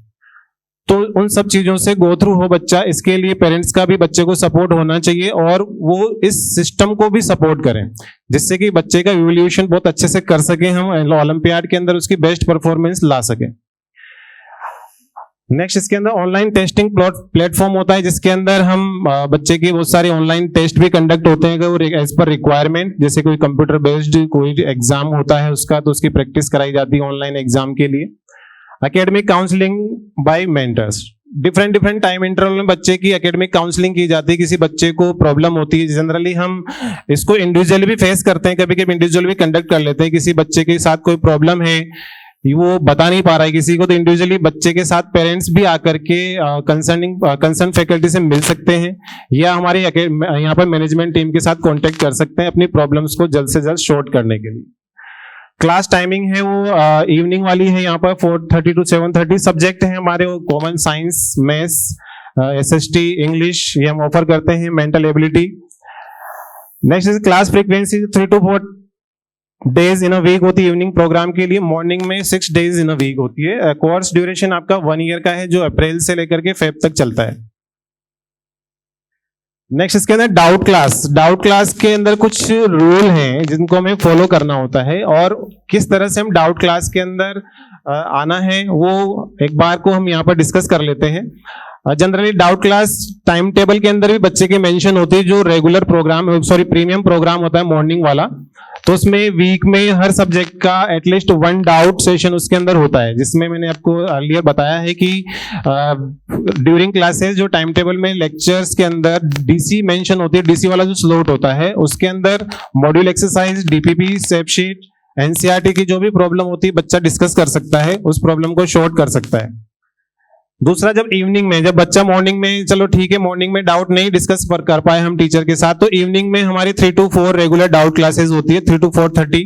E: तो उन सब चीजों से गो थ्रू हो बच्चा, इसके लिए पेरेंट्स का भी बच्चे को सपोर्ट होना चाहिए और वो इस सिस्टम को भी सपोर्ट करें, जिससे कि बच्चे का इवोल्यूशन बहुत अच्छे से कर सके, हम ओलंपियाड के अंदर उसकी बेस्ट परफॉर्मेंस ला सके। नेक्स्ट इसके अंदर ऑनलाइन टेस्टिंग प्लेटफॉर्म होता है, जिसके अंदर हम बच्चे के बहुत सारे ऑनलाइन टेस्ट भी कंडक्ट होते हैं एज पर रिक्वायरमेंट। जैसे कोई कंप्यूटर बेस्ड कोई एग्जाम होता है उसका, तो उसकी प्रैक्टिस कराई जाती है ऑनलाइन एग्जाम के लिए। Academic counselling by mentors, different time interval में बच्चे की एकेडमिक काउंसलिंग की जाती है। किसी बच्चे को प्रॉब्लम होती है, जनरली हम इसको इंडिविजुअली भी फेस करते हैं, कभी कभी इंडिविजुअली भी कंडक्ट कर लेते हैं। किसी बच्चे के साथ कोई प्रॉब्लम है, वो बता नहीं पा रहा है किसी को, तो इंडिविजुअली बच्चे के साथ पेरेंट्स भी आकर के कंसर्न फैकल्टी से मिल सकते हैं, या हमारे यहाँ पर मैनेजमेंट टीम के साथ कांटेक्ट कर सकते हैं अपनी प्रॉब्लम्स को जल्द से जल्द शॉर्ट करने के लिए। क्लास टाइमिंग है वो इवनिंग वाली है, यहाँ पर 4:30 to 7:30। सब्जेक्ट है हमारे वो common science, maths, SST, English, ये हम ऑफर करते हैं, mental ability. Next is class frequency 3 to 4 days in a week होती है इवनिंग प्रोग्राम के लिए, मॉर्निंग में 6 days इन अ वीक होती है। कोर्स ड्यूरेशन आपका 1 year का है, जो अप्रैल से लेकर के फेब तक चलता है। नेक्स्ट इसके अंदर डाउट क्लास के अंदर कुछ रूल हैं जिनको हमें फॉलो करना होता है, और किस तरह से हम डाउट क्लास के अंदर आना है वो एक बार को हम यहाँ पर डिस्कस कर लेते हैं। Generally doubt class time table के अंदर भी बच्चे की मेंशन होती है, जो रेगुलर प्रोग्राम प्रीमियम प्रोग्राम होता है मॉर्निंग वाला, तो उसमें वीक में हर सब्जेक्ट का एटलीस्ट 1 डाउट सेशन उसके अंदर होता है, जिसमें मैंने आपको अर्लियर बताया है कि ड्यूरिंग क्लासेस जो टाइम टेबल में लेक्चर्स के अंदर डीसी मेंशन होती है, डीसी वाला जो स्लॉट होता है उसके अंदर मॉड्यूल एक्सरसाइज, डीपीपी, स्टेपशीट, एनसीईआरटी की जो भी प्रॉब्लम होती है बच्चा डिस्कस कर सकता है, उस प्रॉब्लम को शॉर्ट कर सकता है। दूसरा, जब इवनिंग में, जब बच्चा मॉर्निंग में, चलो ठीक है मॉर्निंग में डाउट नहीं डिस्कस कर पाए हम टीचर के साथ, तो इवनिंग में हमारी 3 to 4 रेगुलर डाउट क्लासेस होती है, 3 to 4:30,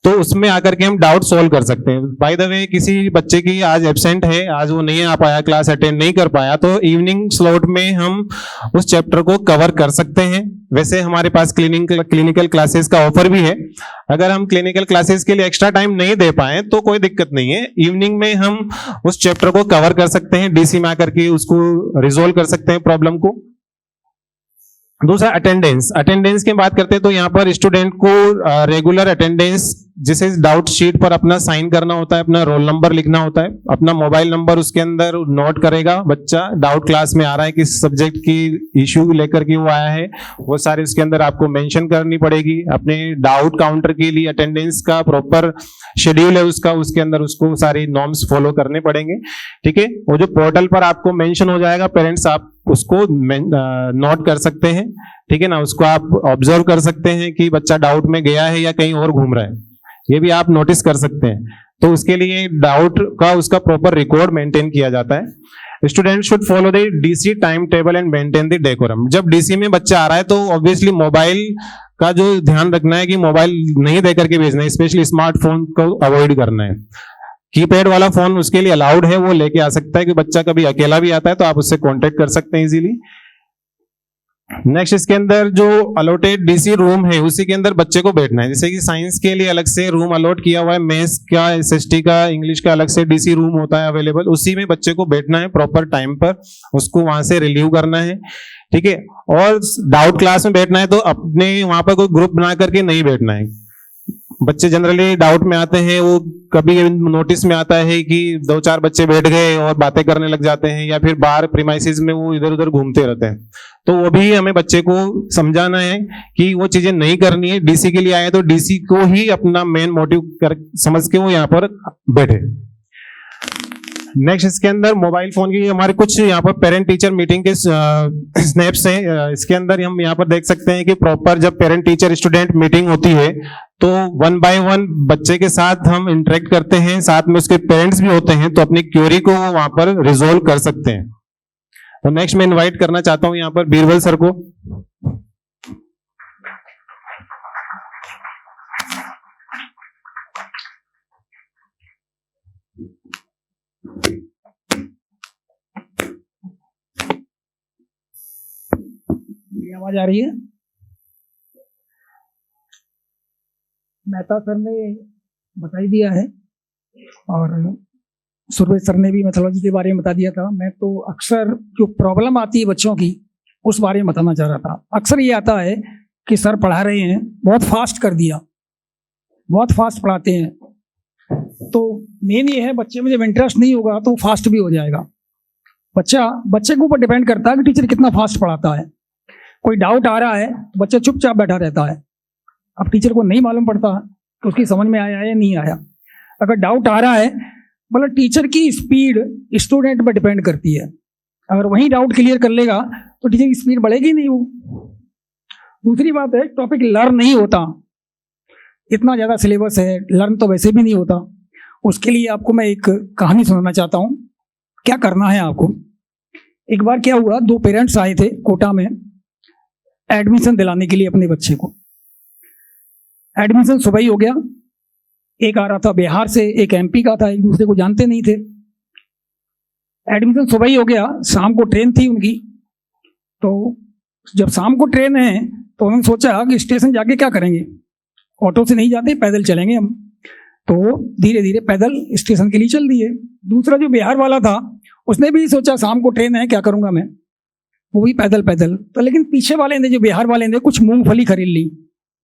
E: तो उसमें आकर के हम डाउट सॉल्व कर सकते हैं। बाय द वे, किसी बच्चे की आज एब्सेंट है, आज वो नहीं आ पाया, क्लास अटेंड नहीं कर पाया, तो इवनिंग स्लॉट में हम उस चैप्टर को कवर कर सकते हैं। वैसे हमारे पास क्लिनिकल क्लासेस का ऑफर भी है, अगर हम क्लिनिकल क्लासेस के लिए एक्स्ट्रा टाइम नहीं दे पाए तो कोई दिक्कत नहीं है, इवनिंग में हम उस चैप्टर को कवर कर सकते हैं, डीसी में आकर के उसको रिजोल्व कर सकते हैं प्रॉब्लम को। दूसरा, अटेंडेंस की बात करते हैं तो यहाँ पर स्टूडेंट को रेगुलर अटेंडेंस, जिसे डाउट शीट पर अपना साइन करना होता है, अपना रोल नंबर लिखना होता है, अपना मोबाइल नंबर उसके अंदर नोट करेगा बच्चा, डाउट क्लास में आ रहा है, किस सब्जेक्ट की इश्यू लेकर के वो आया है, वो सारे उसके अंदर आपको मेंशन करनी पड़ेगी। अपने डाउट काउंटर के लिए अटेंडेंस का प्रॉपर शेड्यूल है उसका, उसके अंदर उसको सारे नॉर्म्स फॉलो करने पड़ेंगे, ठीक है। वो जो पोर्टल पर आपको मेंशन हो जाएगा, पेरेंट्स आप उसको नोट कर सकते हैं, ठीक है ना, उसको आप ऑब्जर्व कर सकते हैं कि बच्चा डाउट में गया है या कहीं और घूम रहा है, ये भी आप नोटिस कर सकते हैं। तो उसके लिए डाउट का उसका प्रॉपर रिकॉर्ड मेंटेन किया जाता है। Student should follow the DC time table and maintain the decorum. जब डीसी में बच्चा आ रहा है तो ऑब्वियसली मोबाइल का जो ध्यान रखना है कि मोबाइल नहीं दे करके भेजना है, स्पेशली स्मार्टफोन को अवॉइड करना है। कीपैड वाला फोन उसके लिए अलाउड है, वो लेके आ सकता है कि बच्चा कभी अकेला भी आता है तो आप उससे कांटेक्ट कर सकते हैं इजीली। नेक्स्ट, इसके अंदर जो अलॉटेड डीसी रूम है उसी के अंदर बच्चे को बैठना है, जैसे कि साइंस के लिए अलग से रूम अलॉट किया हुआ है, मैथ्स का, एसएसटी का, इंग्लिश का अलग से डीसी रूम होता है अवेलेबल, उसी में बच्चे को बैठना है प्रॉपर टाइम पर, उसको वहां से रिलीव करना है, ठीक है। और डाउट क्लास में बैठना है तो अपने वहां पर कोई ग्रुप बना करके नहीं बैठना है। बच्चे जनरली डाउट में आते हैं, वो कभी नोटिस में आता है कि 2-4 बच्चे बैठ गए और बातें करने लग जाते हैं, या फिर बाहर प्रीमाइसेस में वो इधर उधर घूमते रहते हैं, तो वो भी हमें बच्चे को समझाना है कि वो चीजें नहीं करनी है। डीसी के लिए आए तो डीसी को ही अपना मेन मोटिव समझ के वो यहाँ पर बैठे। नेक्स्ट, इसके अंदर मोबाइल फोन की हमारे कुछ यहाँ पर पेरेंट टीचर मीटिंग के स्नैप्स हैं। इसके अंदर हम यहाँ पर देख सकते हैं कि प्रॉपर जब पेरेंट टीचर स्टूडेंट मीटिंग होती है तो 1 by 1 बच्चे के साथ हम इंटरेक्ट करते हैं, साथ में उसके पेरेंट्स भी होते हैं, तो अपनी क्वेरी को वहां पर रिजोल्व कर सकते हैं। तो नेक्स्ट मैं इनवाइट करना चाहता हूं यहाँ पर बीरबल सर को।
F: आवाज आ रही है? मेहता सर ने बता ही दिया है और सुरभि सर ने भी मैथोलॉजी के बारे में बता दिया था। मैं तो अक्सर जो प्रॉब्लम आती है बच्चों की उस बारे में बताना चाह रहा था। अक्सर ये आता है कि सर पढ़ा रहे हैं, बहुत फास्ट कर दिया, बहुत फास्ट पढ़ाते हैं, तो मेन ये है बच्चे में जब इंटरेस्ट नहीं होगा तो फास्ट भी हो जाएगा। बच्चे के ऊपर डिपेंड करता है कि टीचर कितना फास्ट पढ़ाता है। कोई डाउट आ रहा है तो बच्चा चुपचाप बैठा रहता है, अब टीचर को नहीं मालूम पड़ता कि उसकी समझ में आया या नहीं आया। अगर डाउट आ रहा है, मतलब टीचर की स्पीड स्टूडेंट पर डिपेंड करती है। अगर वही डाउट क्लियर कर लेगा तो टीचर की स्पीड बढ़ेगी नहीं। वो दूसरी बात है, टॉपिक लर्न नहीं होता, इतना ज़्यादा सिलेबस है, लर्न तो वैसे भी नहीं होता। उसके लिए आपको मैं एक कहानी सुनाना चाहता हूँ। क्या करना है आपको, एक बार क्या हुआ, 2 पेरेंट्स आए थे कोटा में एडमिशन दिलाने के लिए अपने बच्चे को। एडमिशन सुबह ही हो गया, एक आ रहा था बिहार से, एक एमपी का था, एक दूसरे को जानते नहीं थे। एडमिशन सुबह ही हो गया, शाम को ट्रेन थी उनकी। तो जब शाम को ट्रेन है तो उन्होंने सोचा कि स्टेशन जाके क्या करेंगे, ऑटो से नहीं जाते, पैदल चलेंगे हम। तो धीरे धीरे पैदल स्टेशन के लिए चल दिए। दूसरा जो बिहार वाला था उसने भी सोचा शाम को ट्रेन है, क्या करूंगा मैं, वो भी पैदल पैदल। तो लेकिन पीछे वाले ने, जो बिहार वाले ने, कुछ मूंगफली खरीद ली,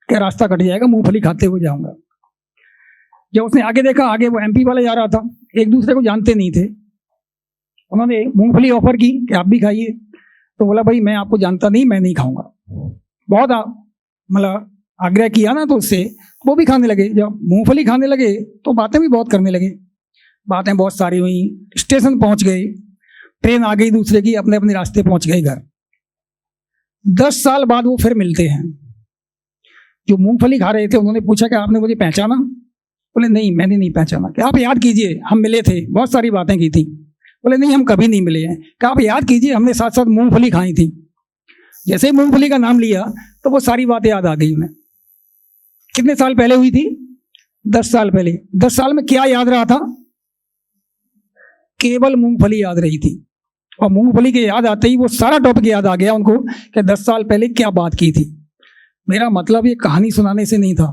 F: क्या रास्ता कट जाएगा, मूंगफली खाते हुए जाऊंगा। जब उसने आगे देखा, आगे वो एमपी वाला जा रहा था, एक दूसरे को जानते नहीं थे। उन्होंने मूंगफली ऑफर की कि आप भी खाइए, तो बोला भाई मैं आपको जानता नहीं, मैं नहीं खाऊंगा। बहुत मतलब आग्रह किया ना तो उससे वो भी खाने लगे। जब मूंगफली खाने लगे तो बातें भी बहुत करने लगे, बातें बहुत सारी हुई, स्टेशन पहुंच गए, ट्रेन आ गई दूसरे की, अपने अपने रास्ते पहुंच गए घर। 10 साल बाद वो फिर मिलते हैं। जो मूंगफली खा रहे थे उन्होंने पूछा कि आपने मुझे पहचाना? बोले नहीं, मैंने नहीं पहचाना। कि आप याद कीजिए, हम मिले थे, बहुत सारी बातें की थी। बोले नहीं, हम कभी नहीं मिले हैं। कि आप याद कीजिए, हमने साथ साथ मूंगफली खाई थी। जैसे ही मूंगफली का नाम लिया तो वो सारी बातें याद आ गई उन्हें। कितने साल पहले हुई थी? 10 साल पहले। 10 साल में क्या याद रहा था? केवल मूंगफली याद रही थी। और मूंगफली के याद आते ही वो सारा टॉपिक याद आ गया उनको कि 10 साल पहले क्या बात की थी। मेरा मतलब ये कहानी सुनाने से नहीं था,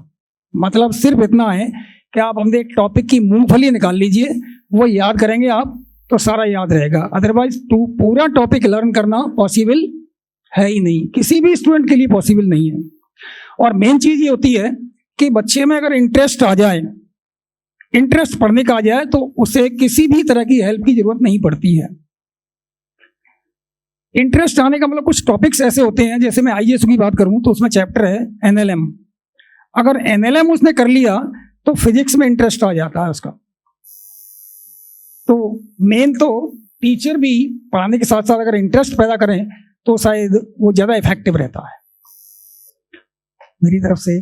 F: मतलब सिर्फ इतना है कि आप हमने एक टॉपिक की मूंगफली निकाल लीजिए, वो याद करेंगे आप तो सारा याद रहेगा। अदरवाइज पूरा टॉपिक लर्न करना पॉसिबल है ही नहीं, किसी भी स्टूडेंट के लिए पॉसिबल नहीं है। और मेन चीज ये होती है कि बच्चे में अगर इंटरेस्ट आ जाए, इंटरेस्ट पढ़ने का आ जाए, तो उसे किसी भी तरह की हेल्प की जरूरत नहीं पड़ती है। इंटरेस्ट आने का मतलब कुछ टॉपिक्स ऐसे होते हैं, जैसे मैं आईएएस की बात करूं तो उसमें चैप्टर है एनएलएम। अगर एनएलएम उसने कर लिया तो फिजिक्स में इंटरेस्ट आ जाता है उसका। तो मेन तो टीचर भी पढ़ाने के साथ साथ अगर इंटरेस्ट पैदा करें तो शायद वो ज्यादा इफेक्टिव रहता है। मेरी तरफ से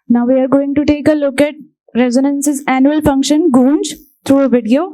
A: Now we are going to take a look at Resonance's annual function, Goonj, through a video.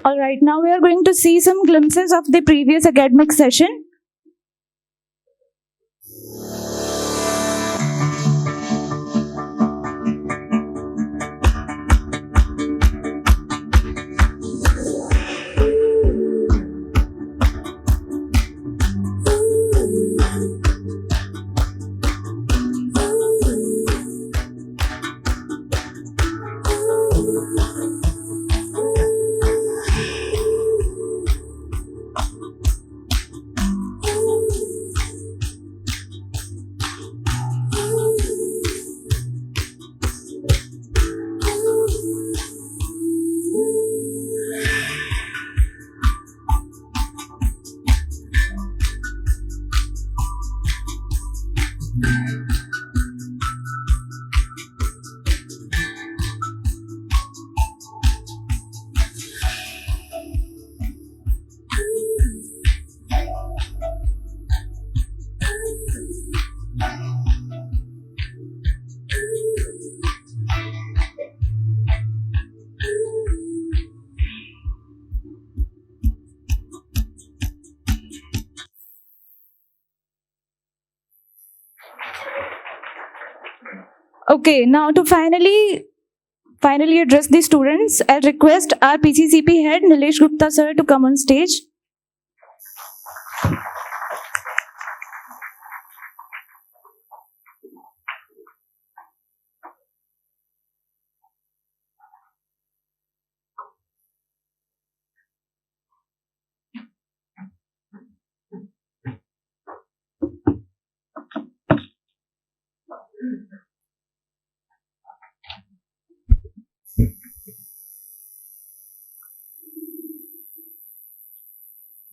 A: All right, now we are going to see some glimpses of the previous academic session. Okay, now to finally address the students, I'll request our PCCP head Nilesh Gupta sir to come on stage.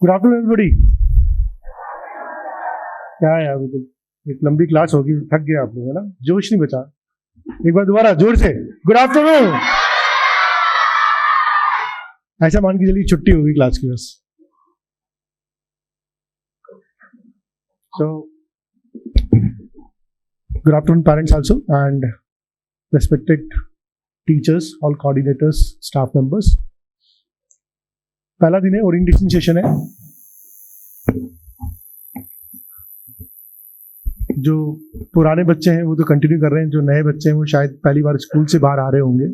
G: Good afternoon everybody. क्या है यार, तो एक लंबी class होगी, थक गया आप लोग, है ना? जोश नहीं बचा। एक बार दोबारा जोर से गुड आफ्टरनून। ऐसा मान के चलिए छुट्टी होगी क्लास की बस। So good afternoon parents also and respected teachers, all coordinators, staff members. पहला दिन है, ओरिएंटेशन सेशन है। जो पुराने बच्चे हैं वो तो कंटिन्यू कर रहे हैं, जो नए बच्चे हैं वो शायद पहली बार स्कूल से बाहर आ रहे होंगे,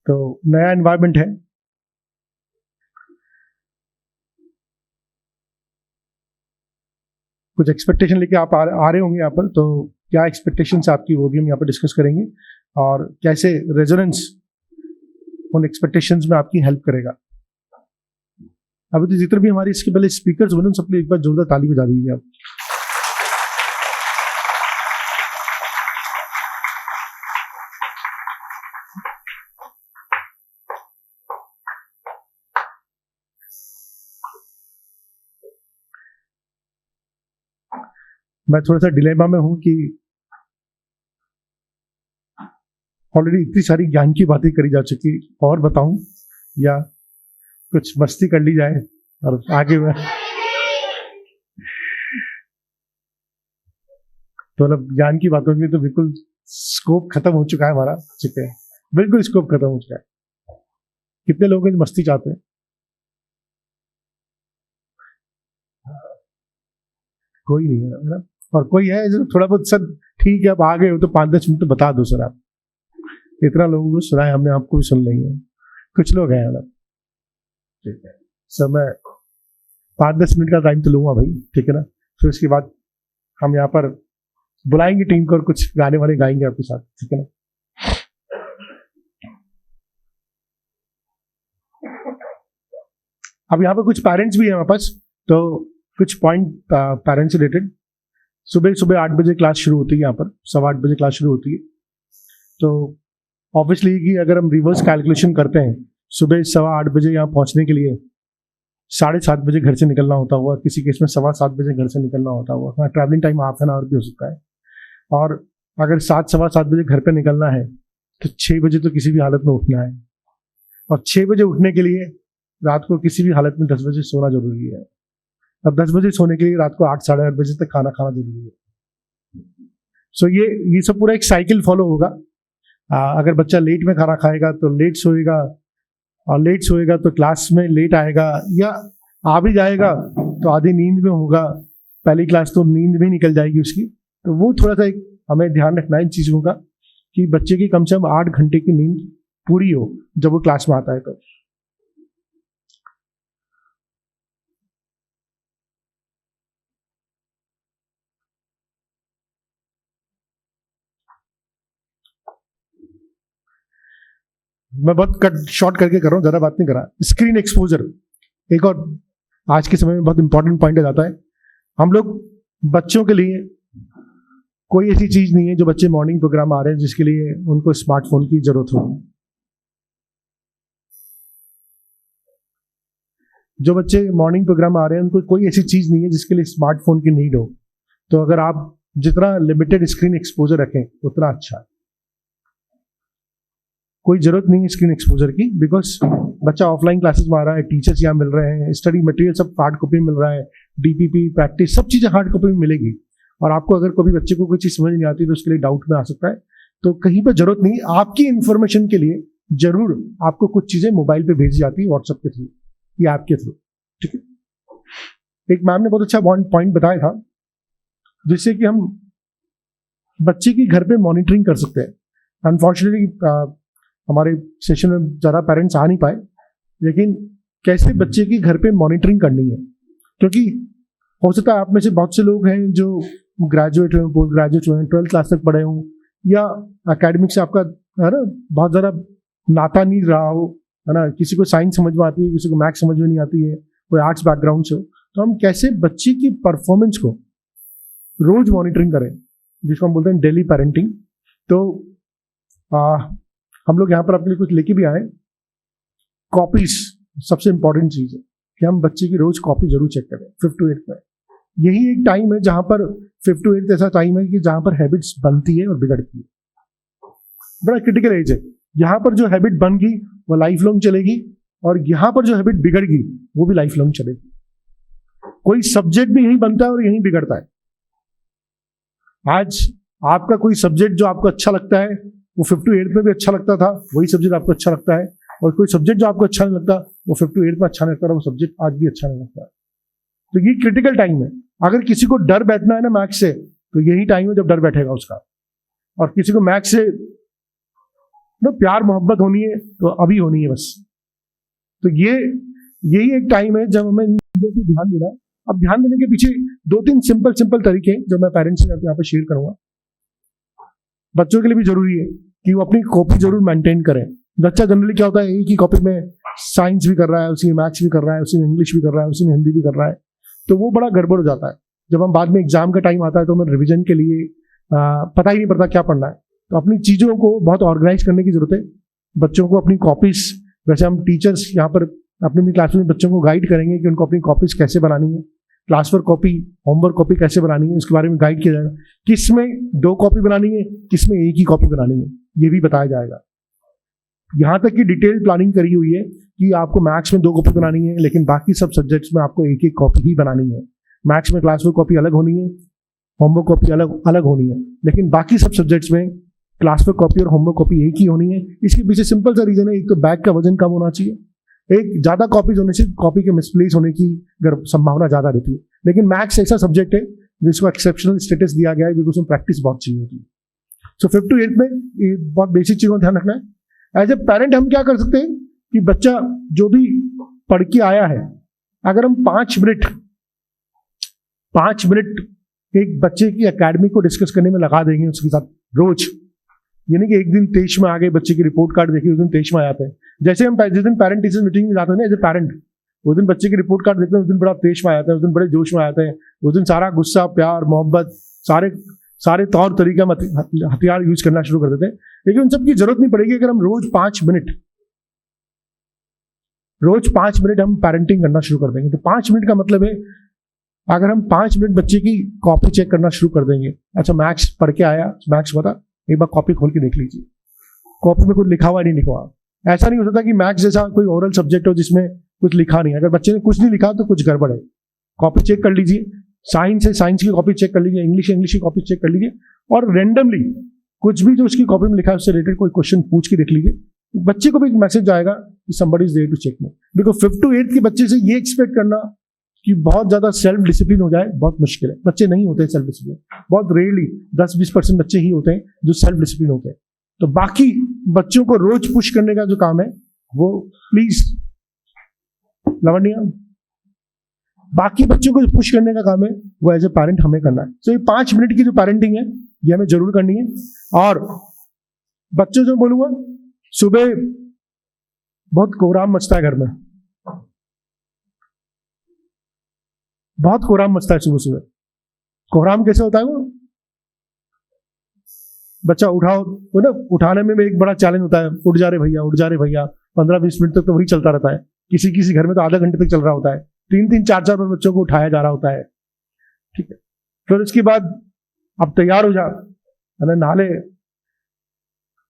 G: तो नया एनवायरनमेंट है। कुछ एक्सपेक्टेशन लेके आप आ रहे होंगे यहाँ पर, तो क्या एक्सपेक्टेशंस आपकी वो भी हम यहाँ पर डिस्कस करेंगे और कैसे रेजोनेंस उन एक्सपेक्टेशंस में आपकी हेल्प करेगा। अभी तो जितने भी हमारे इसके पहले स्पीकर्स बने, सबके लिए एक बार जोरदार ताली बजा दीजिए आप। मैं थोड़ा सा डिलेमा में हूं कि ऑलरेडी इतनी सारी ज्ञान की बातें करी जा चुकी, और बताऊं या कुछ मस्ती कर ली जाए और आगे में तो मतलब ज्ञान की बातों में तो बिल्कुल स्कोप खत्म हो चुका है हमारा, ठीक है, बिल्कुल स्कोप खत्म हो चुका है। कितने लोग मस्ती चाहते हैं? कोई नहीं है ना, और कोई है जो थोड़ा बहुत सर ठीक है, अब आ गए हो तो 5-10 मिनट तो बता दो सर, आप इतना लोगों को सुना है हमने, आपको भी सुन लेंगे। कुछ लोग हैं मतलब, ठीक है सर, मैं 5-10 मिनट का टाइम तो लूंगा भाई, ठीक है ना। फिर उसके बाद हम यहाँ पर बुलाएंगे टीम को और कुछ गाने वाने गाएंगे आपके साथ, ठीक है ना। अब यहाँ पर कुछ पेरेंट्स भी हैं हमारे पास, तो कुछ पॉइंट पेरेंट्स रिलेटेड। सुबह 8 बजे क्लास शुरू होती है, यहाँ पर 8:15 बजे क्लास शुरू होती है। तो ऑब्वियसली कि अगर हम रिवर्स कैलकुलेशन करते हैं, सुबह 8:15 बजे यहाँ पहुँचने के लिए 7:30 बजे घर से निकलना होता हुआ, किसी केस में 7:15 बजे घर से निकलना होता हुआ, हाँ travelling time half an hour भी हो सकता है। और अगर 7-7:15 बजे घर पे निकलना है तो 6 बजे तो किसी भी हालत में उठना है, और 6 बजे उठने के लिए रात को किसी भी हालत में 10 बजे सोना जरूरी है। अब 10 बजे सोने के लिए रात को 8-8:30 बजे तक खाना खाना जरूरी है। सो ये सब पूरा एक साइकिल फॉलो होगा। अगर बच्चा लेट में खाना खाएगा तो लेट सोएगा, और लेट सोएगा तो क्लास में लेट आएगा, या आ भी जाएगा तो आधी नींद में होगा, पहली क्लास तो नींद भी निकल जाएगी उसकी। तो वो थोड़ा सा एक हमें ध्यान रखना है इन चीज़ों का कि बच्चे की कम से कम 8 घंटे की नींद पूरी हो जब वो क्लास में आता है। तो मैं बहुत कट शॉर्ट करके कर रहा हूँ, ज़्यादा बात नहीं कर रहा। स्क्रीन एक्सपोजर एक और आज के समय में बहुत इंपॉर्टेंट पॉइंट आ जाता है। हम लोग बच्चों के लिए कोई ऐसी चीज़ नहीं है जो बच्चे मॉर्निंग प्रोग्राम आ रहे हैं जिसके लिए उनको स्मार्टफोन की जरूरत हो। जो बच्चे मॉर्निंग प्रोग्राम आ रहे हैं उनको कोई ऐसी चीज़ नहीं है जिसके लिए स्मार्टफोन की नीड हो। तो अगर आप जितना लिमिटेड स्क्रीन एक्सपोजर रखें उतना अच्छा है। कोई जरूरत नहीं है स्क्रीन एक्सपोजर की, बिकॉज बच्चा ऑफलाइन क्लासेस में आ रहा है, टीचर्स यहाँ मिल रहे हैं, स्टडी मटेरियल सब हार्ड कॉपी में मिल रहा है, डीपीपी प्रैक्टिस सब चीज़ें हार्ड कॉपी में मिलेगी। और आपको अगर कभी बच्चे को कोई चीज़ समझ नहीं आती तो उसके लिए डाउट में आ सकता है। तो कहीं पर जरूरत नहीं, आपकी इंफॉर्मेशन के लिए जरूर आपको कुछ चीज़ें मोबाइल पे भेजी जाती है व्हाट्सएप के थ्रू या ऐप के थ्रू, ठीक है। एक मैम ने बहुत अच्छा पॉइंट बताया था जिससे कि हम बच्चे की घर पे मॉनिटरिंग कर सकते हैं। अनफॉर्चुनेटली हमारे सेशन में ज़्यादा पेरेंट्स आ नहीं पाए, लेकिन कैसे बच्चे की घर पे मॉनिटरिंग करनी है, क्योंकि हो सकता है आप में से बहुत से लोग हैं जो ग्रेजुएट हुए, पोस्ट ग्रेजुएट हुए, 12th क्लास तक पढ़े हों, या एकेडमिक से आपका है ना बहुत ज़्यादा नाता नहीं रहा हो, है ना। किसी को साइंस समझ में आती है, किसी को मैथ्स समझ में नहीं आती है, कोई आर्ट्स बैकग्राउंड से हो। तो हम कैसे बच्चे की परफॉर्मेंस को रोज मॉनिटरिंग करें, जिसको हम बोलते हैं डेली पेरेंटिंग। तो हम लोग यहाँ पर अपने लिए कुछ लेके भी आए। कॉपीज सबसे इंपॉर्टेंट चीज़ है कि हम बच्चे की रोज कॉपी जरूर चेक करें 5th to 8th में। यही एक टाइम है जहाँ पर 5th to 8th ऐसा टाइम है कि जहाँ पर हैबिट्स बनती है और बिगड़ती है। बड़ा क्रिटिकल एज है। यहाँ पर जो हैबिट बन गई वो लाइफ लॉन्ग चलेगी, और यहाँ पर जो हैबिट बिगड़ गई वो भी लाइफ लॉन्ग चलेगी। कोई सब्जेक्ट भी यहीं बनता है और यहीं बिगड़ता है। आज आपका कोई सब्जेक्ट जो आपको अच्छा लगता है वो 5th to 8th में भी अच्छा लगता था, वही सब्जेक्ट आपको अच्छा लगता है, और कोई सब्जेक्ट जो आपको अच्छा नहीं लगता वो 5th to 8th में अच्छा नहीं लगता, वो सब्जेक्ट आज भी अच्छा नहीं लगता है। तो ये क्रिटिकल टाइम है। अगर किसी को डर बैठना है ना मैथ्स से, तो यही टाइम है जब डर बैठेगा उसका। और किसी को मैथ्स से ना प्यार मोहब्बत होनी है तो अभी होनी है बस। तो यही एक टाइम है जब हमें इन चीजों पर ध्यान देना है। अब ध्यान देने के पीछे 2-3 सिंपल तरीके हैं जो मैं पेरेंट्स से यहाँ पे शेयर करूंगा। बच्चों के लिए भी जरूरी है कि वो अपनी कॉपी जरूर मेंटेन करें। बच्चा जनरली क्या होता है, एक ही कॉपी में साइंस भी कर रहा है, उसी में मैथ्स भी कर रहा है, उसी में इंग्लिश भी कर रहा है, उसी में हिंदी भी कर रहा है, तो वो बड़ा गड़बड़ हो जाता है। जब हम बाद में एग्जाम का टाइम आता है तो हमें रिविजन के लिए पता ही नहीं पड़ता क्या पढ़ना है। तो अपनी चीज़ों को बहुत ऑर्गेनाइज करने की जरूरत है। बच्चों को अपनी कॉपीज, वैसे हम टीचर्स यहाँ पर अपनी क्लास में बच्चों को गाइड करेंगे कि उनको अपनी कॉपीज कैसे बनानी है, class work copy, homework copy कैसे बनानी है, उसके बारे में गाइड किया जाएगा। किस में 2 कॉपी बनानी है, किस में 1 ही कॉपी बनानी है, ये भी बताया जाएगा। यहाँ तक कि डिटेल प्लानिंग करी हुई है कि आपको मैथ्स में 2 कॉपी बनानी है, लेकिन बाकी सब सब्जेक्ट्स में आपको 1 कॉपी ही बनानी है। मैथ्स में क्लास वर्क कॉपी अलग होनी है, होमवर्क कॉपी अलग होनी है, लेकिन बाकी सब सब्जेक्ट्स में क्लास वर्क कॉपी और होमवर्क कॉपी एक ही होनी है। इसके पीछे सिंपल सा रीजन है, एक तो बैग का वजन कम होना चाहिए, एक ज़्यादा कॉपीज होने से कॉपी के मिसप्लेस होने की संभावना ज़्यादा रहती है। लेकिन मैथ्स ऐसा सब्जेक्ट है जिसको एक्सेप्शनल स्टेटस दिया गया है बिकॉज उसमें प्रैक्टिस बहुत चाहिए होती है। सो 5th to 8th में ये बहुत बेसिक चीज़ों का ध्यान रखना है। एज ए पेरेंट हम क्या कर सकते हैं कि बच्चा जो भी पढ़ के आया है, अगर हम 5 मिनट एक बच्चे की एकेडमी को डिस्कस करने में लगा देंगे उसके साथ रोज, यानी कि एक दिन तेज में आ गए, बच्चे की रिपोर्ट कार्ड देखी, उस दिन तेज में आ जाते हैं। जैसे हम जिस दिन पेरेंट टीचर मीटिंग में जाते हैं ना एज ए पेरेंट, उस दिन बच्चे की रिपोर्ट कार्ड देखते हैं, उस दिन बड़ा तेज में आ जाते हैं, उस दिन बड़े जोश में आ जाते हैं, उस दिन सारा गुस्सा, प्यार, मोहब्बत, सारे तौर तरीके हथियार यूज करना शुरू कर देते हैं। लेकिन उन सब की जरूरत नहीं पड़ेगी अगर हम रोज 5 मिनट हम पेरेंटिंग करना शुरू कर देंगे। तो 5 मिनट का मतलब है अगर हम 5 मिनट बच्चे की कॉपी चेक करना शुरू कर देंगे, अच्छा मैथ्स पढ़ के आया, मैथ्स पता, एक बार कॉपी खोल के देख लीजिए, कॉपी में कुछ लिखा हुआ नहीं लिखा हुआ। ऐसा नहीं हो सकता कि मैथ्स जैसा कोई ओरल सब्जेक्ट हो जिसमें कुछ लिखा नहीं है। अगर बच्चे ने कुछ नहीं लिखा तो कुछ गड़बड़ है। कॉपी चेक कर लीजिए, साइंस है साइंस की कॉपी चेक कर लीजिए, इंग्लिश की कॉपी चेक कर लीजिए, और रैंडमली कुछ भी जो उसकी कॉपी में लिखा है उससे रिलेटेड कोई क्वेश्चन पूछ के देख लीजिए। बच्चे को भी एक मैसेज आएगा somebody is there to check me. Because 5th to 8th के बच्चे से ये एक्सपेक्ट करना कि बहुत ज्यादा सेल्फ डिसिप्लिन हो जाए बहुत मुश्किल है. बच्चे नहीं होते सेल्फ डिसिप्लिन, बहुत रेयरली 10-20% बच्चे ही होते हैं जो सेल्फ डिसिप्लिन होते हैं. तो बाकी बच्चों को रोज पुश करने का जो काम है वो प्लीज लवण्या, बाकी बच्चों को पुश करने का काम है वो एज ए पेरेंट हमें करना है. तो ये 5 मिनट की जो पेरेंटिंग है ये हमें जरूर करनी है. और बच्चों से बोलूंगा, सुबह बहुत कोहराम मचता है घर में, बहुत कोहराम मचता है सुबह सुबह. कोहराम कैसे होता है? वो बच्चा उठाओ, वो ना उठाने में एक बड़ा चैलेंज होता है. उठ जा रहे भैया, उठ जा रहे भैया. 15-20 मिनट तक तो वही चलता रहता है. किसी किसी घर में तो आधा घंटे तक चल रहा होता है. 3-3, 4-4 बार बच्चों को उठाया जा रहा होता है. ठीक है. फिर उसके बाद अब तैयार हो जा, नहा ले,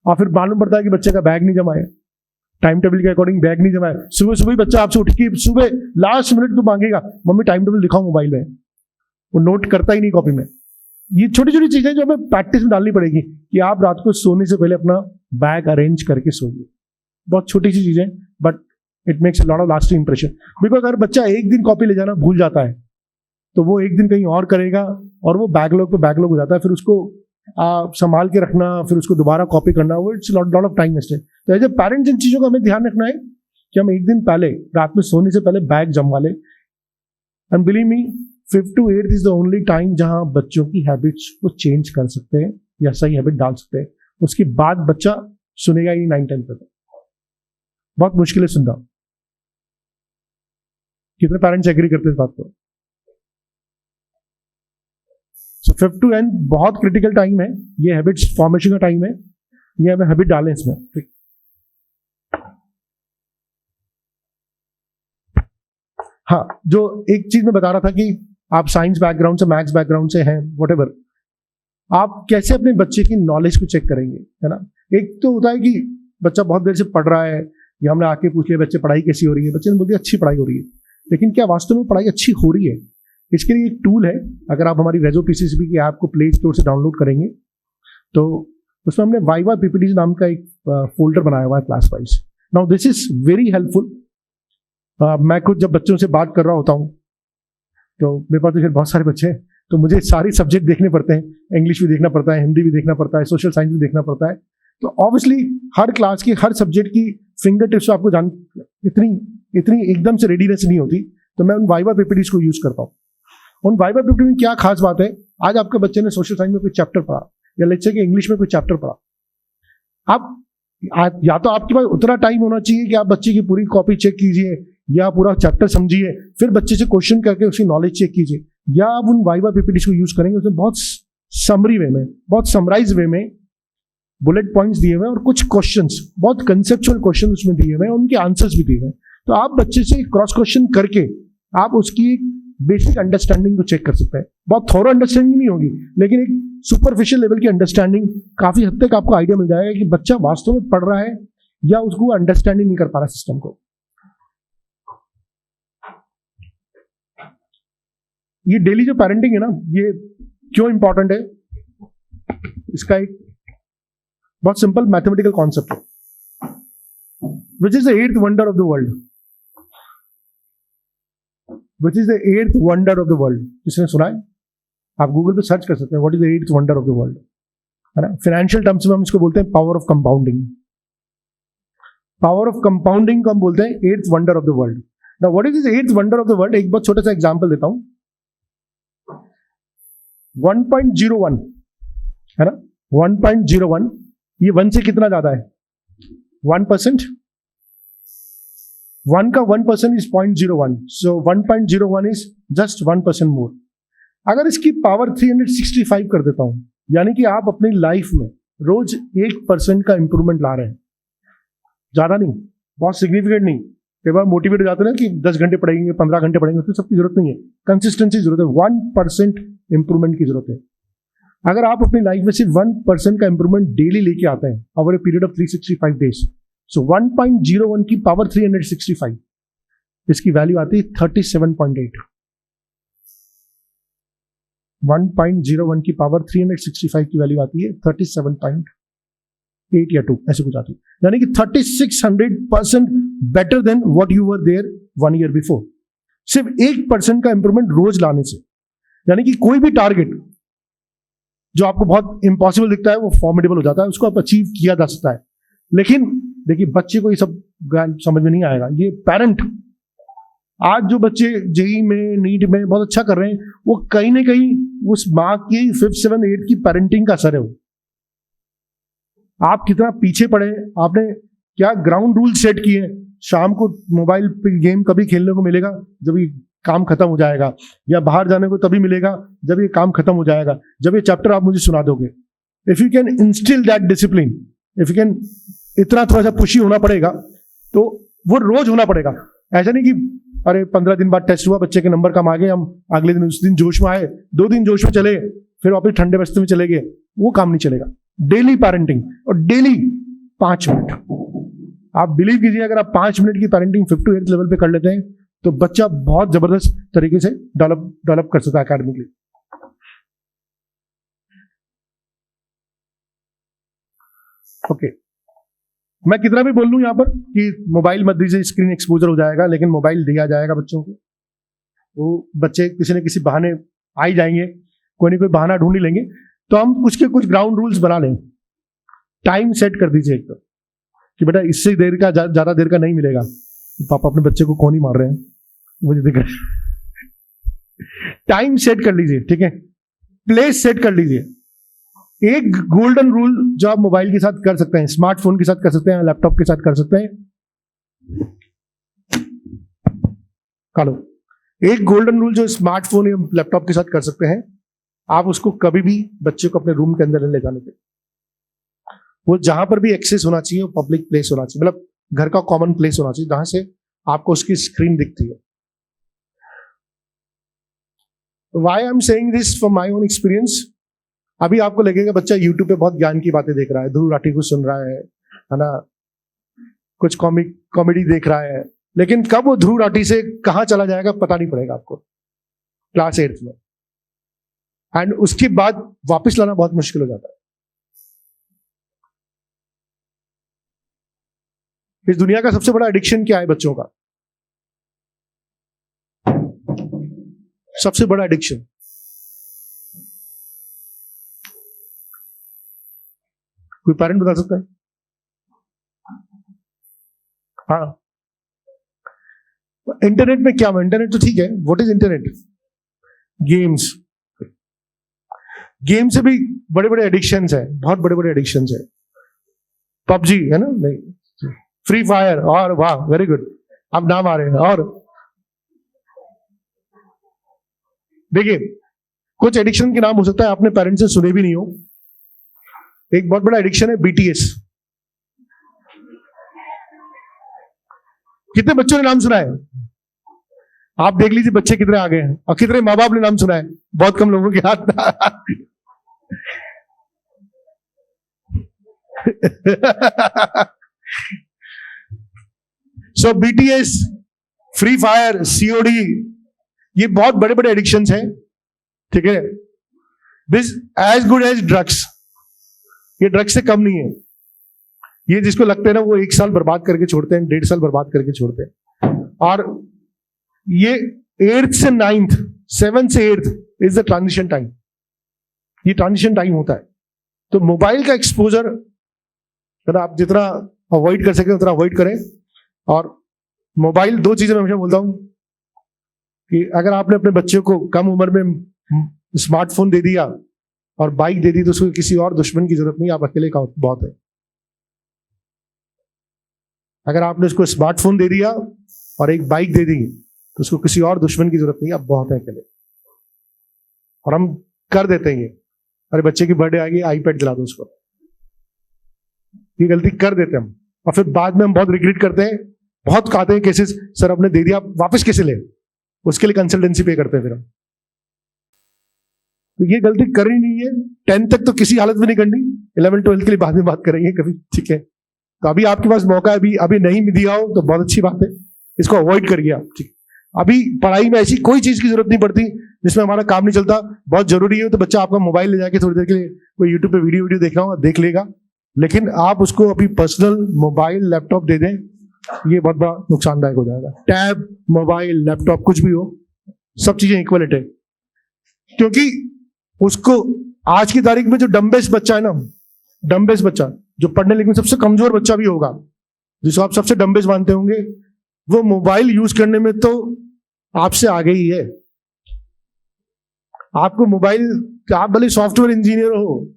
G: और फिर मालूम पड़ता है कि बच्चे का बैग नहीं जमा है, टाइम टेबल के अकॉर्डिंग बैग नहीं जमा है. सुबह सुबह बच्चा आपसे उठ के सुबह लास्ट मिनट तो मांगेगा, मम्मी टाइम टेबल दिखाओ मोबाइल में. वो नोट करता ही नहीं कॉपी में. ये छोटी छोटी चीजें जो हमें प्रैक्टिस में डालनी पड़ेगी कि आप रात को सोने से पहले अपना बैग अरेंज करके सोइए. बहुत छोटी सी चीजें, but it makes a lot of lasting impression. Because अगर बच्चा एक दिन कॉपी ले जाना भूल जाता है तो वो एक दिन कहीं और करेगा और वो बैकलॉग पे बैकलॉग हो जाता है. फिर उसको संभाल के रखना, फिर उसको दोबारा कॉपी करना, वो it's lot of time wasted. तो एज ए पेरेंट्स इन चीजों का हमें ध्यान रखना है कि हम एक दिन पहले रात में सोने से पहले बैग जमवा ले. And believe me, 5th to 8th is the only time जहां बच्चों की हैबिट्स को चेंज कर सकते हैं या सही हैबिट डाल सकते हैं. उसके बाद बच्चा सुनेगा ही 9-10 तक. बहुत मुश्किल है सुनना. कितने पेरेंट्स एग्री करते हैं इस बात को? सो 5th to 10 बहुत क्रिटिकल टाइम है. ये हैबिट्स फॉर्मेशन का टाइम है. ये हमें हैबिट डालें इसमें. ठीक. हाँ, जो एक चीज मैं बता रहा था कि आप साइंस बैकग्राउंड से, मैथ्स बैकग्राउंड से हैं, व्हाटएवर, आप कैसे अपने बच्चे की नॉलेज को चेक करेंगे, है ना? एक तो होता है कि बच्चा बहुत देर से पढ़ रहा है, या हमने आके पूछ लिया बच्चे पढ़ाई कैसी हो रही है, बच्चे ने बोल दिया अच्छी पढ़ाई हो रही है. लेकिन क्या वास्तव में पढ़ाई अच्छी हो रही है? इसके लिए एक टूल है. अगर आप हमारी रेजो पीसीसीबी की ऐप को प्ले स्टोर से डाउनलोड करेंगे तो उसमें हमने वाइवा पीपीटीज नाम का एक फोल्डर बनाया हुआ है class wise. Now this is very helpful. मैं खुद जब बच्चों से बात कर रहा होता हूँ तो मेरे पास तो फिर बहुत सारे बच्चे हैं, तो मुझे सारे सब्जेक्ट देखने पड़ते हैं. इंग्लिश भी देखना पड़ता है, हिंदी भी देखना पड़ता है, सोशल साइंस भी देखना पड़ता है. तो ऑब्वियसली हर क्लास की हर सब्जेक्ट की फिंगर टिप्स आपको जान इतनी एकदम से रेडीनेस नहीं होती. तो मैं उन वाइवा पीपीटीज को यूज करता हूँ. उन वाइवा पीपीटी में क्या खास बात है? आज आपके बच्चे ने सोशल साइंस में कोई चैप्टर पढ़ा, या लेट्स से कि इंग्लिश में कोई चैप्टर पढ़ा. आप या तो आपके पास उतना टाइम होना चाहिए कि आप बच्चे की पूरी कॉपी चेक कीजिए या पूरा चैप्टर समझिए, फिर बच्चे से क्वेश्चन करके उसकी नॉलेज चेक कीजिए, या आप उन वाइवा पीपीटीज को यूज करेंगे उसमें बहुत समरी वे में, बहुत समराइज वे में बुलेट पॉइंट्स दिए हुए हैं और कुछ क्वेश्चंस, बहुत कंसेप्चुअल क्वेश्चन उसमें दिए हुए हैं, उनके आंसर्स भी दिए हुए हैं. तो आप बच्चे से क्रॉस क्वेश्चन करके आप उसकी बेसिक अंडरस्टैंडिंग को चेक कर सकते हैं. बहुत थोड़ा अंडरस्टैंडिंग नहीं होगी, लेकिन एक सुपरफिशियल लेवल की अंडरस्टैंडिंग काफी हद तक आपको आइडिया मिल जाएगा कि बच्चा वास्तव में पढ़ रहा है या उसको अंडरस्टैंडिंग नहीं कर पा रहा सिस्टम को. ये डेली जो पेरेंटिंग है ना, ये क्यों इंपॉर्टेंट है? इसका एक बहुत सिंपल मैथमेटिकल कॉन्सेप्ट है, which is the 8th wonder of the world. Which is the 8th wonder of the world? किसने सुना है? आप गूगल पे सर्च कर सकते हैं, what is the 8th wonder of the world, है ना? फाइनेंशियल टर्म्स में हम इसको बोलते हैं power of compounding. Power of compounding को हम बोलते हैं 8th wonder of the world. Now what is the 8th wonder of the world? एक बहुत छोटा सा एग्जांपल देता हूं. 1.01 है ना, 1.01, ये 1 से कितना ज्यादा है? 1%. 1 का 1% इज 0.01, सो 1.01 इज जस्ट 1% मोर. अगर इसकी पावर 365 कर देता हूं, यानी कि आप अपनी लाइफ में रोज 1% का इंप्रूवमेंट ला रहे हैं. ज्यादा नहीं, बहुत सिग्निफिकेंट नहीं. कई बार मोटिवेट हो जाते हैं कि 10 घंटे पढ़ेंगे, 15 घंटे पढ़ेंगे, उसकी सबकी जरूरत नहीं है. कंसिस्टेंसी जरूरत है. 1% इंप्रूवमेंट की जरूरत है. अगर आप अपनी लाइफ में सिर्फ 1% का इंप्रूवमेंट डेली लेके आते हैं over a period of 365 days, so 1.01 की पावर 365, इसकी वैल्यू आती है 37.8. 1.01 की पावर 365 की वैल्यू आती है 37.8. 8 या 2 ऐसे कुछ आती है, यानी कि 3600% better than what you were there 1 year before. सिर्फ 1% का इंप्रूवमेंट रोज लाने से, यानी कि कोई भी टारगेट जो आपको बहुत इंपॉसिबल दिखता है वो फॉर्मिडेबल हो जाता है, उसको आप अचीव किया जा सकता है। लेकिन देखिए बच्चे को ये सब समझ में नहीं आएगा। ये पेरेंट, आज जो बच्चे जेई में नीट में बहुत अच्छा कर रहे हैं, वो कहीं ना कहीं उस माँ की 5th 7th 8th की पेरेंटिंग का असर है। वो आप कितना पीछे पड़े, आपने क्या ग्राउंड रूल सेट किए, शाम को मोबाइल पे गेम कभी खेलने को मिलेगा जब ये काम खत्म हो जाएगा, या बाहर जाने को तभी मिलेगा जब ये काम खत्म हो जाएगा, जब ये चैप्टर आप मुझे सुना दोगे। If you can instil that discipline, if you can, इतना थोड़ा सा पुशी होना पड़ेगा, तो वो रोज होना पड़ेगा। ऐसा नहीं कि अरे 15 दिन बाद टेस्ट हुआ, बच्चे के नंबर कम आ गए, हम अगले दिन उस दिन जोश में आए, 2 दिन जोश में चले, फिर वापस ठंडे बस्ते में चले गए, वो काम नहीं चलेगा। डेली पेरेंटिंग, और डेली 5 मिनट। आप बिलीव कीजिए, अगर आप 5 मिनट की parenting 5th to 8th level पे कर लेते हैं तो बच्चा बहुत जबरदस्त तरीके से डेवलप कर सकता है एकेडमिकली। ओके, मैं कितना भी बोल लूं यहां पर कि मोबाइल मत दीजिए, स्क्रीन एक्सपोजर हो जाएगा, लेकिन मोबाइल दिया जाएगा बच्चों को, वो बच्चे किसी न किसी बहाने आ ही जाएंगे, कोई ना कोई बहाना ढूंढ ही लेंगे। तो हम उसके कुछ ग्राउंड रूल्स बना लें। टाइम सेट कर दीजिए एक तो, कि बेटा इससे देर का ज्यादा देर का नहीं मिलेगा। पापा अपने बच्चे को कौन ही मार रहे हैं, मुझे दिख रहा है। टाइम सेट कर लीजिए, ठीक है, प्लेस सेट कर लीजिए। एक गोल्डन रूल जो आप मोबाइल के साथ कर सकते हैं, स्मार्टफोन के साथ कर सकते हैं, लैपटॉप के साथ कर सकते हैं। हेलो, एक गोल्डन रूल जो स्मार्टफोन या लैपटॉप के साथ कर सकते हैं, आप उसको कभी भी बच्चे को अपने रूम के अंदर ले जाने दें। वो जहां पर भी एक्सेस होना चाहिए वो पब्लिक प्लेस होना चाहिए, मतलब घर का कॉमन प्लेस होना चाहिए जहां से आपको उसकी स्क्रीन दिखती है। Why I am saying this from my own experience. अभी आपको लगेगा बच्चा यूट्यूब पे बहुत ज्ञान की बातें देख रहा है, ध्रुव राठी को सुन रहा है ना, कुछ कॉमेडी देख रहा है, लेकिन कब वो ध्रुव राठी से कहां चला जाएगा पता नहीं पड़ेगा आपको क्लास 8th में, एंड उसके बाद वापस लाना बहुत मुश्किल हो जाता है। इस दुनिया का सबसे बड़ा एडिक्शन क्या है बच्चों का? सबसे बड़ा एडिक्शन कोई पेरेंट बता सकता है? हाँ, इंटरनेट में क्या? इंटरनेट तो ठीक है, what is internet? Games. Game से भी बड़े बड़े एडिक्शंस है, बहुत बड़े बड़े एडिक्शंस है। पबजी है ना, नहीं, फ्री फायर, और वाह वेरी गुड, अब नाम आ रहे हैं। और देखिए, कुछ एडिक्शन के नाम हो सकता है आपने पेरेंट्स से सुने भी नहीं हो। एक बहुत बड़ा एडिक्शन है बीटीएस। कितने बच्चों ने नाम सुना है? आप देख लीजिए बच्चे कितने आ गए हैं, और कितने माँ बाप ने नाम सुना है? बहुत कम लोगों के हाथ। So BTS, free fire, COD, ये बहुत बड़े बड़े एडिक्शंस हैं, ठीक है। This as good as drugs, ये ड्रग्स से कम नहीं है। ये जिसको लगता है ना वो 1 साल बर्बाद करके छोड़ते हैं, 1.5 साल बर्बाद करके छोड़ते हैं। और ये 8th से 9th, 7th से 8th is the transition time. ये ट्रांजिशन टाइम होता है। तो मोबाइल का एक्सपोजर आप जितना अवॉइड कर सके उतना अवॉइड करें। और मोबाइल, 2 चीजें मैं हमेशा बोलता हूं कि अगर आपने अपने बच्चे को कम उम्र में स्मार्टफोन दे दिया और बाइक दे दी तो उसको किसी और दुश्मन की जरूरत नहीं, आप अकेले का बहुत है। अगर आपने उसको स्मार्टफोन दे दिया और एक बाइक दे दी तो उसको किसी और दुश्मन की जरूरत नहीं, आप बहुत है अकेले। और हम कर देते हैं ये, अरे बच्चे की बर्थडे आएगी आईपैड दिला दो उसको, ये गलती कर देते हैं हम। और फिर बाद में हम बहुत रिग्रेट करते हैं, बहुत कहते हैं केसेस, सर आपने दे दिया वापस कैसे ले, उसके लिए कंसल्टेंसी पे करते हैं फिर हम। तो ये गलती करनी नहीं है। 10th तक तो किसी हालत में नहीं करनी, 11th 12th के लिए बाद में बात करेंगे कभी, ठीक है। तो अभी आपके पास मौका है, अभी नहीं दिया हो तो बहुत अच्छी बात है, इसको अवॉइड करिए आप, ठीक। अभी पढ़ाई में ऐसी कोई चीज की जरूरत नहीं पड़ती जिसमें हमारा काम नहीं चलता। बहुत जरूरी है तो बच्चा आपका मोबाइल ले जाके थोड़ी देर के लिए कोई यूट्यूब पे वीडियो देख रहा हो देख लेगा, लेकिन आप उसको अभी पर्सनल मोबाइल लैपटॉप दे दें, ये बहुत बड़ा नुकसानदायक हो जाएगा। टैब, मोबाइल, लैपटॉप कुछ भी हो, सब चीजें इक्वलेट है। क्योंकि उसको आज की तारीख में जो डम्बेस्ट बच्चा है ना, डम्बेस्ट बच्चा जो पढ़ने लिखने में सबसे कमजोर बच्चा भी होगा, जिसको आप सबसे डम्बेस्ट मानते होंगे, वो मोबाइल यूज करने में तो आपसे आगे ही है। आपको मोबाइल, आप भले सॉफ्टवेयर इंजीनियर हो,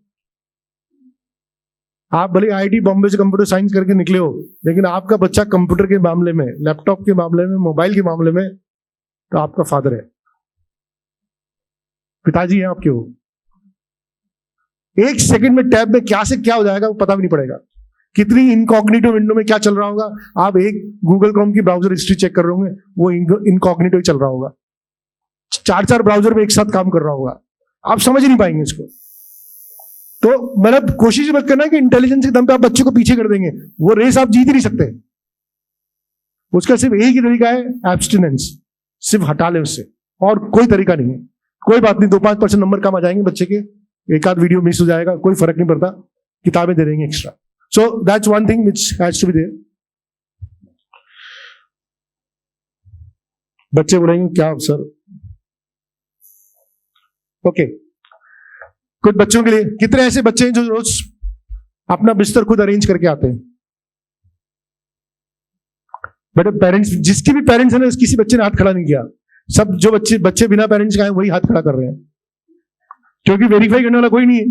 G: आप भले आईआईटी बॉम्बे से कंप्यूटर साइंस करके निकले हो, लेकिन आपका बच्चा कंप्यूटर के मामले में, लैपटॉप के मामले में, मोबाइल के मामले में, तो आपका फादर है, पिताजी हैं आपके वो। एक सेकंड में टैब में क्या से क्या हो जाएगा वो पता भी नहीं पड़ेगा। कितनी इनकॉग्निटो विंडो में क्या चल रहा होगा, आप एक गूगल क्रोम की ब्राउजर हिस्ट्री चेक कर रहे होंगे, वो इनकॉग्निटो ही चल रहा होगा। 4 ब्राउजर में एक साथ काम कर रहा होगा, आप समझ नहीं पाएंगे इसको। तो मतलब कोशिश मत करना कि इंटेलिजेंस के दम पे आप बच्चे को पीछे कर देंगे, वो रेस आप जीत ही नहीं सकते। उसका सिर्फ एक ही तरीका है, एब्स्टिनेंस, सिर्फ हटा ले उससे, और कोई तरीका नहीं है। कोई बात नहीं, 2-5% नंबर कम आ जाएंगे बच्चे के, एक आध वीडियो मिस हो जाएगा, कोई फर्क नहीं पड़ता, किताबें दे देंगे extra. So that's one thing which has to be there. बच्चे बोलेंगे क्या सर, ओके। कुछ बच्चों के लिए, कितने ऐसे बच्चे हैं जो रोज अपना बिस्तर खुद अरेंज करके आते हैं? बेटे पेरेंट्स, जिसके भी पेरेंट्स है ना, किसी बच्चे ने हाथ खड़ा नहीं किया। सब जो बच्चे बिना पेरेंट्स का है वही हाथ खड़ा कर रहे हैं, क्योंकि वेरीफाई करने वाला कोई नहीं है।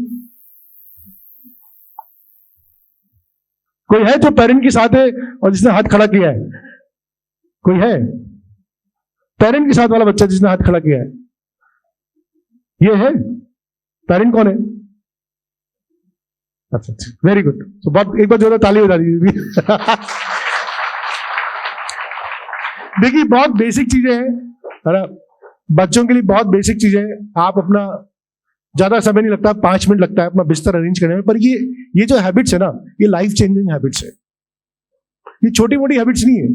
G: कोई है जो पेरेंट के साथ है और जिसने हाथ खड़ा किया है? कोई है पेरेंट के साथ वाला बच्चा जिसने हाथ खड़ा किया है? ये है पेरेंट? कौन है? अच्छा, वेरी गुड। तो बहुत, एक बार जो ताली बजा दीजिए। देखिए बहुत बेसिक चीजें हैं, है ना, बच्चों के लिए बहुत बेसिक चीजें हैं। आप अपना ज्यादा समय नहीं लगता, 5 मिनट लगता है अपना बिस्तर अरेंज करने में, पर ये जो हैबिट्स है ना, ये लाइफ चेंजिंग हैबिट्स है। ये छोटी मोटी हैबिट्स नहीं है,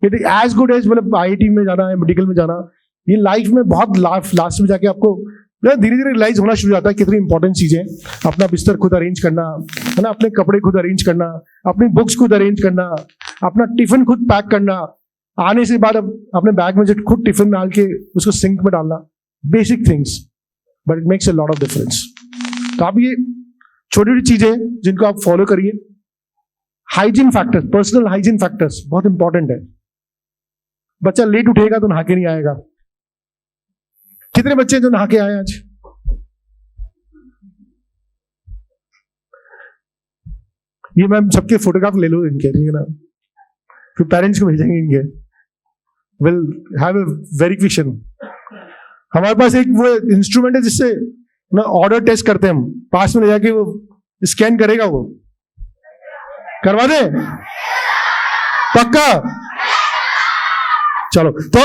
G: ये एज गुड एज मतलब आईआईटी में जाना है, मेडिकल में जाना, ये लाइफ में बहुत लास्ट में जाके आपको धीरे धीरे रियलाइज होना शुरू हो जाता है कितनी इंपॉर्टेंट चीजें। अपना बिस्तर खुद अरेंज करना, है ना, अपने कपड़े खुद अरेंज करना, अपनी बुक्स खुद अरेंज करना, अपना टिफिन खुद पैक करना, आने से बाद अपने बैग में जो खुद टिफिन डाल के उसको सिंक में डालना। Basic things, but it makes a lot of difference. तो आप ये छोटी छोटी चीजें जिनको आप फॉलो करिए। Hygiene factors, personal hygiene factors बहुत इंपॉर्टेंट है। बच्चा लेट उठेगा तो नहा के नहीं आएगा। कितने बच्चे जो नहा के आए आज? ये मैम सबके फोटोग्राफ ले लो इनके, ठीक है ना, फिर पेरेंट्स को भेजेंगे इनके। Will have a verification. हमारे पास एक वो इंस्ट्रूमेंट है जिससे ना ऑर्डर टेस्ट करते हैं हम, पास में ले जाके वो स्कैन करेगा, वो करवा दे पक्का? चलो, तो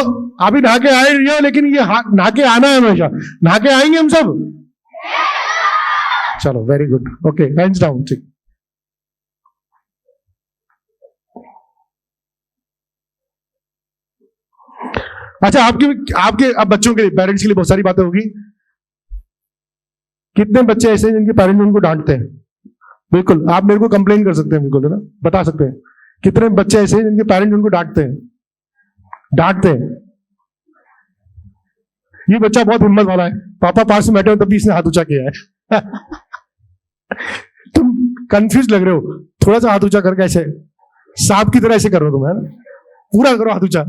G: अभी नहा के आए नहीं हो, लेकिन ये नहा के आना है हमेशा। नहा के आएंगे हम सब? चलो, very good, okay, hands down. ठीक, अच्छा, आपके अब बच्चों के लिए, पेरेंट्स के लिए बहुत सारी बातें होगी। कितने बच्चे ऐसे हैं जिनके पेरेंट्स उनको डांटते हैं? बिल्कुल, आप मेरे को कंप्लेन कर सकते हैं, बिल्कुल, है ना, बता सकते हैं। कितने बच्चे ऐसे हैं जिनके पेरेंट्स उनको डांटते हैं? ये बच्चा बहुत हिम्मत वाला है, पापा पास में बैठे हो तभी इसने हाथ ऊंचा किया है। तुम कंफ्यूज लग रहे हो, थोड़ा सा हाथ ऊंचा करके ऐसे सांप की तरह ऐसे करो तुम, है ना, पूरा करो हाथ ऊंचा।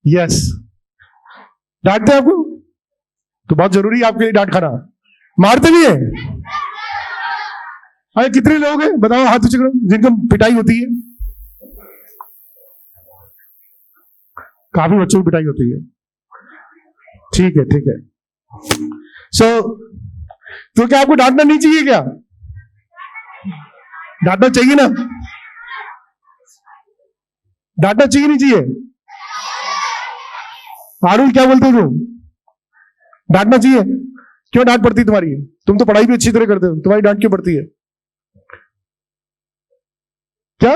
G: यस, डांटते हैं आपको तो बहुत जरूरी है आपके लिए डांट खाना। मारते भी है? अरे कितने लोग हैं बताओ, हाथ ऊंचे करो, जिनको पिटाई होती है? काफी बच्चों की पिटाई होती है। ठीक है, ठीक है। सो तो क्या आपको डांटना नहीं चाहिए क्या? डांटना चाहिए ना? डांटना चाहिए नहीं चाहिए? आरुल क्या बोलते हो तुम? डांटना चाहिए? क्यों डांट पड़ती तुम्हारी? तुम तो पढ़ाई भी अच्छी तरह करते हो, तुम्हारी डांट क्यों पड़ती है? क्या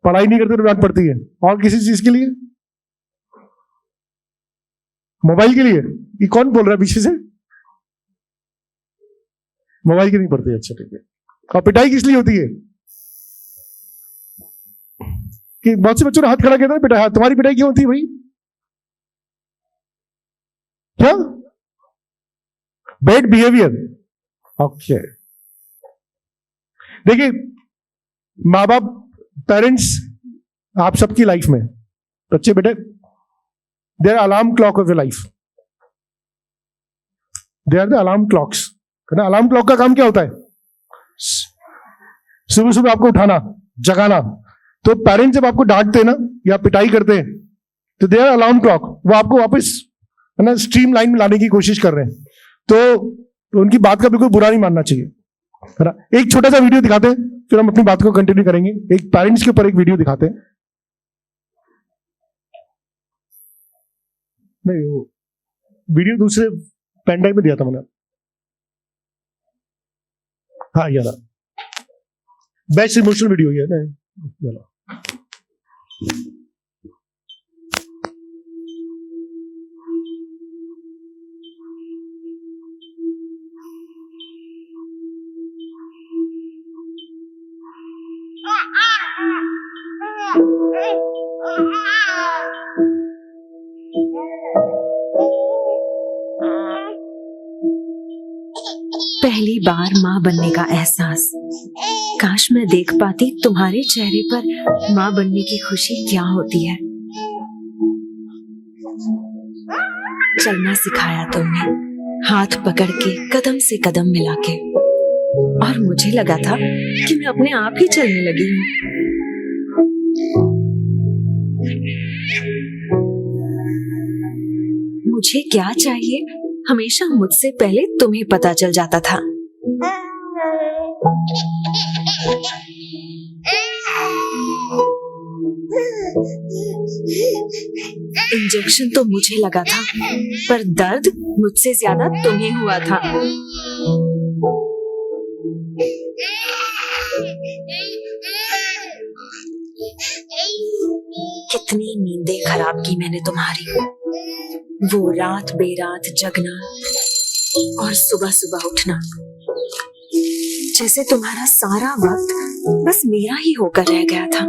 G: पढ़ाई नहीं करते तो डांट पड़ती है? और किसी चीज के लिए? मोबाइल के लिए? ये कौन बोल रहा है पीछे से? मोबाइल की नहीं पड़ती, अच्छा ठीक है। और पिटाई किस लिए होती है? कि बहुत से बच्चों ने हाथ खड़ा किया था, पिटाई, तुम्हारी पिटाई क्यों होती है भाई? क्या? Bad behaviour. ओके, देखिए माँ बाप, पेरेंट्स, आप सबकी लाइफ में बच्चे बेटे, they are alarm clock of your life, they are the alarm clocks, है ना। अलार्म क्लॉक का काम क्या होता है? सुबह सुबह आपको उठाना, जगाना। तो पेरेंट्स जब आपको डांटते हैं ना या पिटाई करते हैं, तो दे आर अलार्म क्लॉक, वो आपको वापस, है ना, स्ट्रीम लाइन में लाने की कोशिश कर रहे हैं। तो उनकी बात का बिल्कुल बुरा नहीं मानना चाहिए, है ना। एक छोटा सा वीडियो दिखाते हैं, फिर हम अपनी बात को कंटिन्यू करेंगे। एक पेरेंट्स के ऊपर एक वीडियो दिखाते हैं। नहीं, वो वीडियो दूसरे पेन ड्राइव में दिया था मैंने। हाँ ये रहा, बेस्ट इमोशनल वीडियो ये ना, ये रहा।
H: पहली बार माँ बनने का एहसास, काश मैं देख पाती तुम्हारे चेहरे पर माँ बनने की खुशी क्या होती है। चलना सिखाया तुमने, हाथ पकड़ के, कदम से कदम मिला के, और मुझे लगा था कि मैं अपने आप ही चलने लगी हूँ। मुझे क्या चाहिए हमेशा मुझसे पहले तुम्हें पता चल जाता था। इंजेक्शन तो मुझे लगा था, पर दर्द मुझसे ज्यादा तुम्हें हुआ था। कितनी नींदें खराब की मैंने तुम्हारी, वो रात बेरात जगना और सुबह सुबह उठना, जैसे तुम्हारा सारा वक्त बस मेरा ही होकर रह गया था।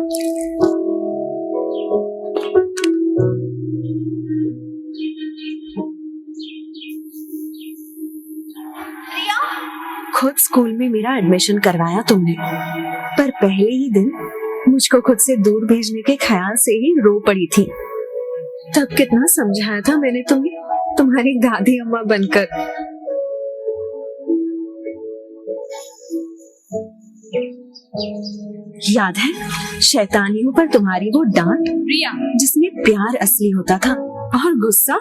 H: खुद स्कूल में मेरा एडमिशन करवाया तुमने, पर पहले ही दिन मुझको खुद से दूर भेजने के ख्याल से ही रो पड़ी थी। तब कितना समझाया था मैंने तुम्हें, तुम्हारी दादी अम्मा बनकर। याद है शैतानियों पर तुम्हारी वो डांट,
C: रिया,
H: जिसमें प्यार असली होता था और गुस्सा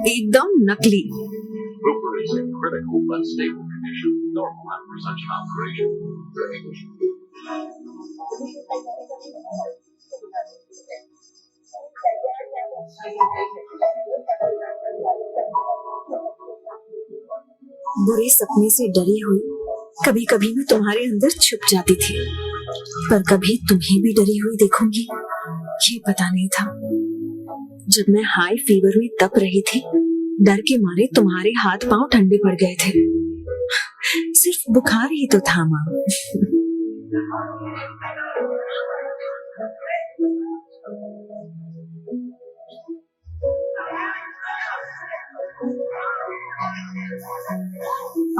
H: एकदम नकली।
I: Cooper is in critical but stable condition, normal after such an operation.
H: बुरे सपने से डरी हुई कभी कभी मैं तुम्हारे अंदर छुप जाती थी, पर कभी तुम्हें भी डरी हुई देखूंगी ये पता नहीं था। जब मैं हाई फीवर में तप रही थी, डर के मारे तुम्हारे हाथ पांव ठंडे पड़ गए थे। सिर्फ बुखार ही तो था माँ।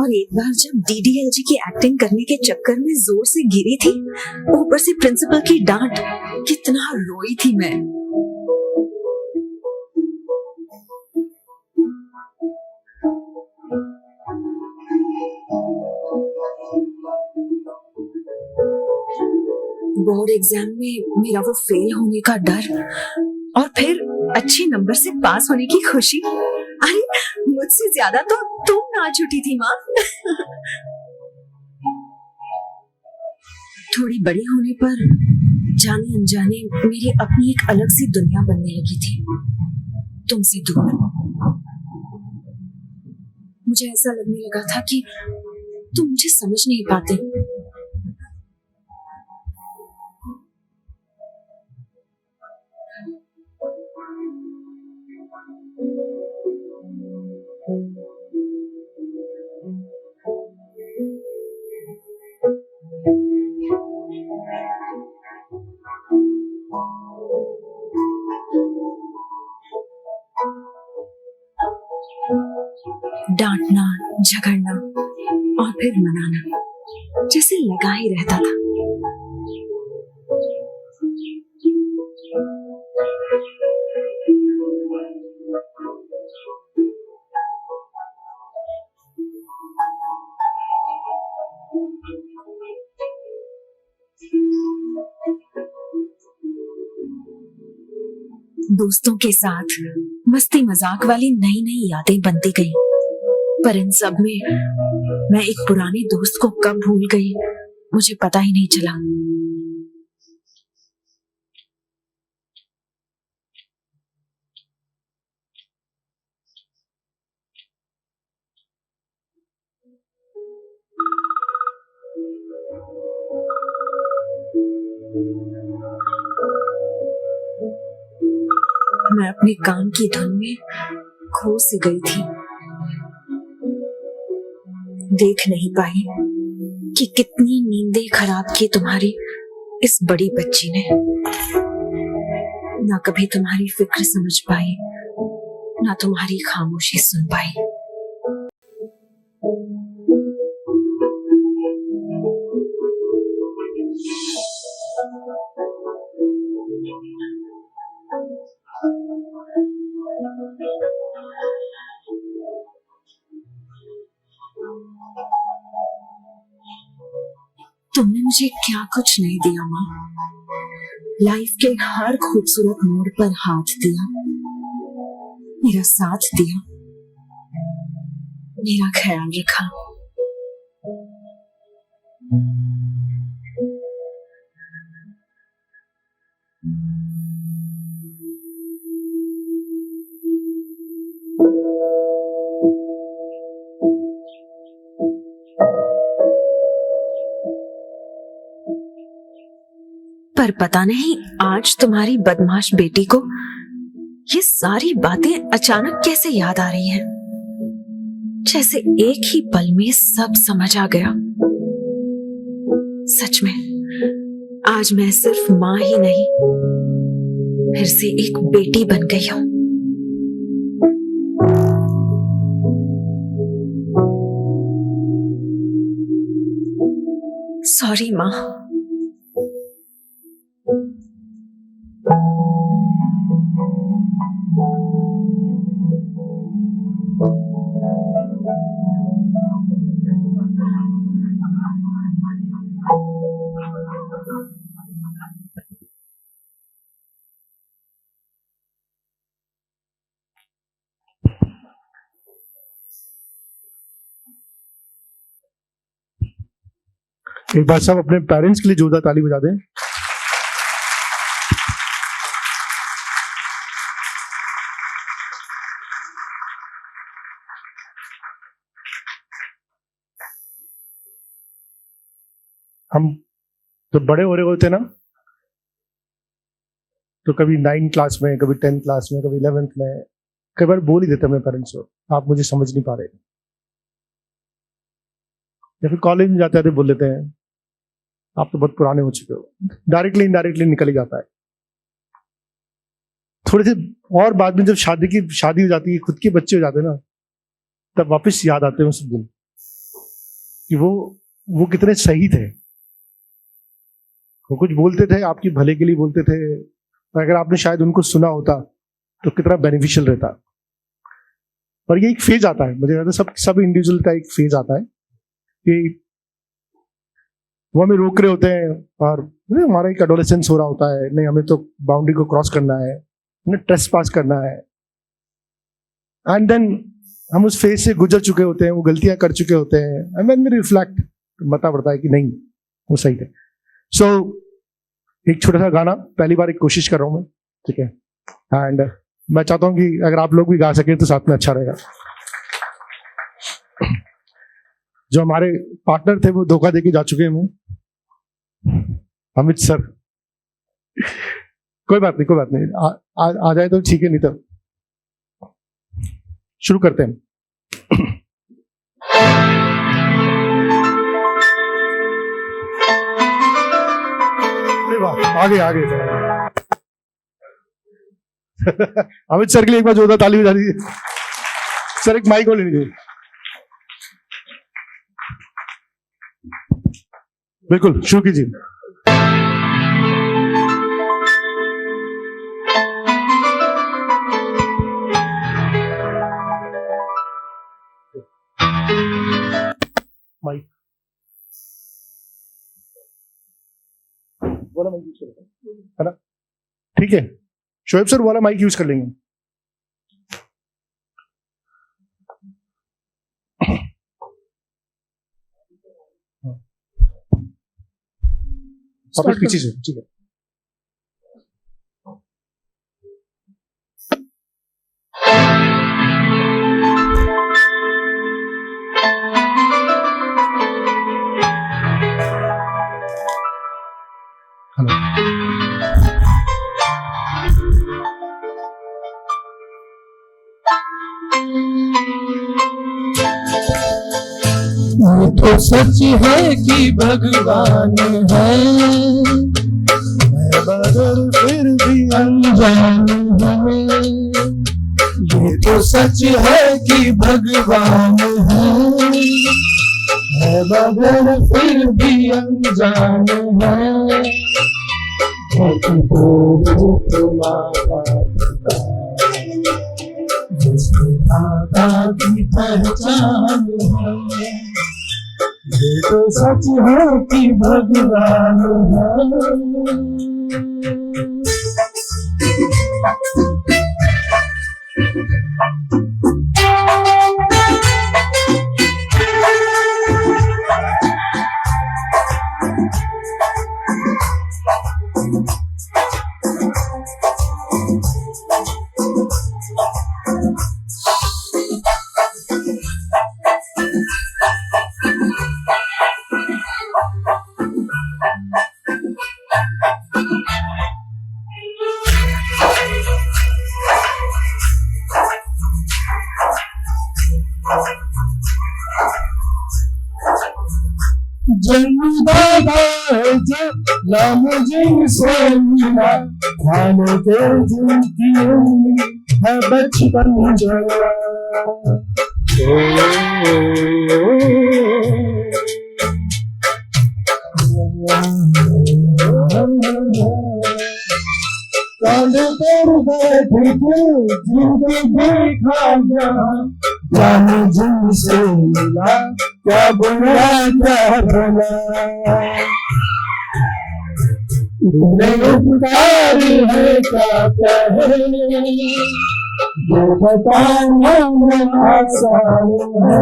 H: और एक बार जब डीडीएलजी की एक्टिंग करने के चक्कर में जोर से गिरी थी, ऊपर से प्रिंसिपल की डांट, कितना रोई थी मैं। बोर्ड एग्जाम में मेरा वो फेल होने का डर और फिर अच्छे नंबर से पास होने की खुशी। अरे मुझसे ज्यादा तो तुम नाच उठी थी माँ। थोड़ी बड़ी होने पर जाने अनजाने मेरी अपनी एक अलग सी दुनिया बनने लगी थी, तुमसे दूर। मुझे ऐसा लगने लगा था कि तुम मुझे समझ नहीं पाते। डांटना, झगड़ना और फिर मनाना जैसे लगा ही रहता था। दोस्तों के साथ मस्ती मजाक वाली नई नई यादें बनती गई, पर इन सब में मैं एक पुराने दोस्त को कब भूल गई मुझे पता ही नहीं चला। मैं अपने काम की धुन में खो सी गई थी। देख नहीं पाई कि कितनी नींदें खराब की तुम्हारी इस बड़ी बच्ची ने। ना कभी तुम्हारी फिक्र समझ पाई, ना तुम्हारी खामोशी सुन पाई। तुमने मुझे क्या कुछ नहीं दिया माँ। लाइफ के हर खूबसूरत मोड़ पर हाथ दिया, मेरा साथ दिया, मेरा ख्याल रखा। पर पता नहीं आज तुम्हारी बदमाश बेटी को ये सारी बातें अचानक कैसे याद आ रही हैं, जैसे एक ही पल में सब समझ आ गया। सच में आज मैं सिर्फ माँ ही नहीं, फिर से एक बेटी बन गई हूँ। सॉरी माँ।
G: एक बार सब अपने पेरेंट्स के लिए जोरदार ताली बजा दें। हम जब बड़े हो रहे होते ना, तो कभी 9th क्लास में, कभी 10th क्लास में, कभी 11th में, कई बार बोल ही देते अपने पेरेंट्स को, आप मुझे समझ नहीं पा रहे। या फिर कॉलेज में जाते आते बोल देते हैं, आप तो बहुत पुराने हो चुके हो। डायरेक्टली इनडायरेक्टली निकल ही जाता है। थोड़े से और बाद में जब शादी हो जाती है, खुद के बच्चे हो जाते हैं ना, तब वापस याद आते हैं उस दिन कि वो कितने सही थे। वो कुछ बोलते थे, आपकी भले के लिए बोलते थे, और अगर आपने शायद उनको सुना होता तो कितना बेनिफिशियल रहता। पर ये एक फेज आता है, मुझे लगता है सब इंडिविजुअल का एक फेज आता है कि वो हमें रोक रहे होते हैं, और हमारा एक एडोलेसेंस हो रहा होता है, नहीं हमें तो बाउंड्री को क्रॉस करना है, हमें ट्रेसपास करना है। एंड देन हम उस फेज से गुजर चुके होते हैं, वो गलतियां कर चुके होते हैं, एंड देन वी रिफ्लेक्ट, बता पड़ता है कि नहीं वो सही थे। सो एक छोटा सा गाना, पहली बार एक कोशिश कर रहा हूं मैं, ठीक है, एंड मैं चाहता हूं कि अगर आप लोग भी गा सकें तो साथ में अच्छा रहेगा। जो हमारे पार्टनर थे वो धोखा देके जा चुके हैं हमें, अमित सर। कोई बात नहीं, आ जाए तो ठीक है, नहीं तो शुरू करते हैं। आगे अमित सर के लिए एक बार जोरदार ताली बजा दीजिए। सर एक माइक को ले लीजिए। बिल्कुल शुरू कीजिए। माइक वाला माइक यूज करेंगे, है ना? ठीक है, शोएब सर वाला माइक यूज कर लेंगे। वापस पीछे से, ठीक है।
J: ये तो सच है कि भगवान है, मगर फिर भी अनजान है। ये तो सच है कि भगवान है, मगर फिर भी अनजान है। जिसके दाता की पहचान है, ये तो सच है कि भगवान है। जन्मदाता है जो नाम जिनसे मिला, खाने के जिनकी है बचपन जला। कांधे पर बैठे थे जिनको देखा जाने जिनसे मिला, क्या बुरा क्या भला। तुमने उपकार है क्या कहे, जो बताना आसान है।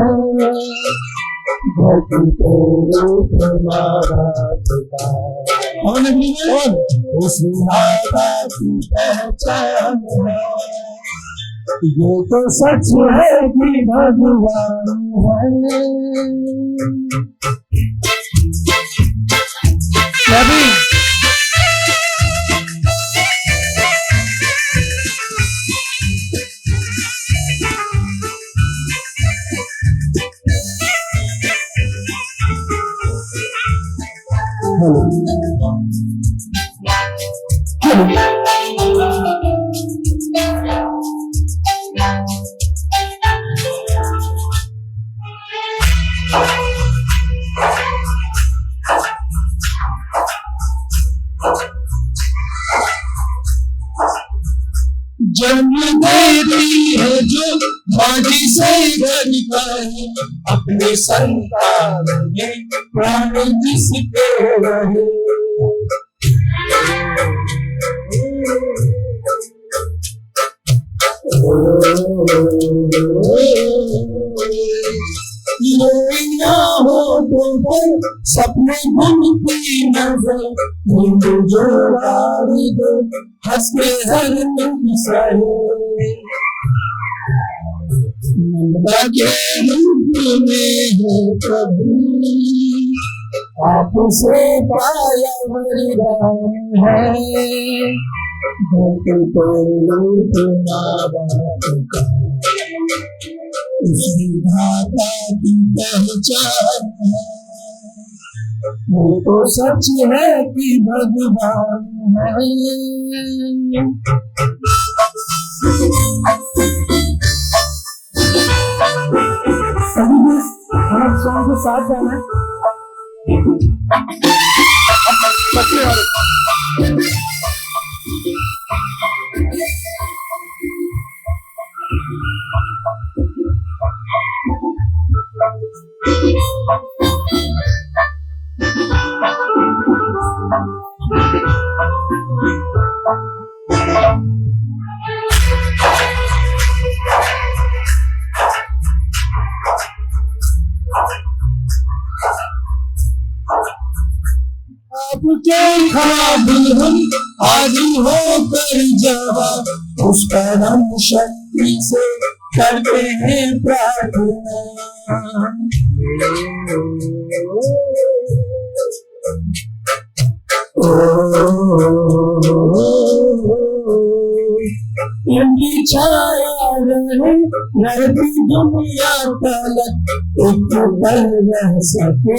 J: उस माता की पहचान है, ये तो सच है कि भगवान है। जन्म देती है जो माटी से घर का है, अपने संतान में प्राण जिसके रहे। सपने बुनती नजर नींद जो रारी दो, हंस के हर सहे। नंदा के रूप में है प्रभु, आपसे पाया वरदान है। धरती को रूप माँ बाप का, उस विधाता की पहचान है। वो तो सच है कि भगवान है। सॉन्ग के साथ जाना है।
G: सपने वाले।
J: आपके ख्वाब हम आज होकर जवाब, उस परम शक्ति से करते हैं प्रार्थना। इनकी छाया रहे रहती दुनिया तलक, एक पल रह सके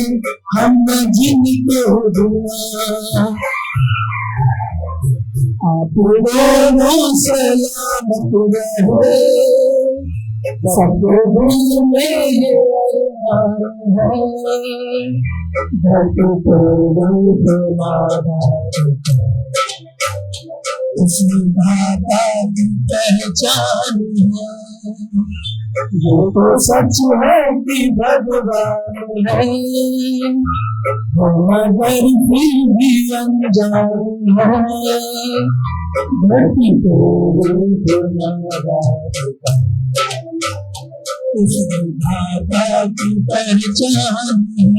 J: हम जिनको दुआ। आप दोनों सलामत रहे, सबको दिल में ये अरमान है, धरती पर तुम्हारा उसी भाषा की पहचान है। ये तो सच है कि भगवान है, मगर फिर भी अनजान है, धरती को उसी भाषा की पहचान है।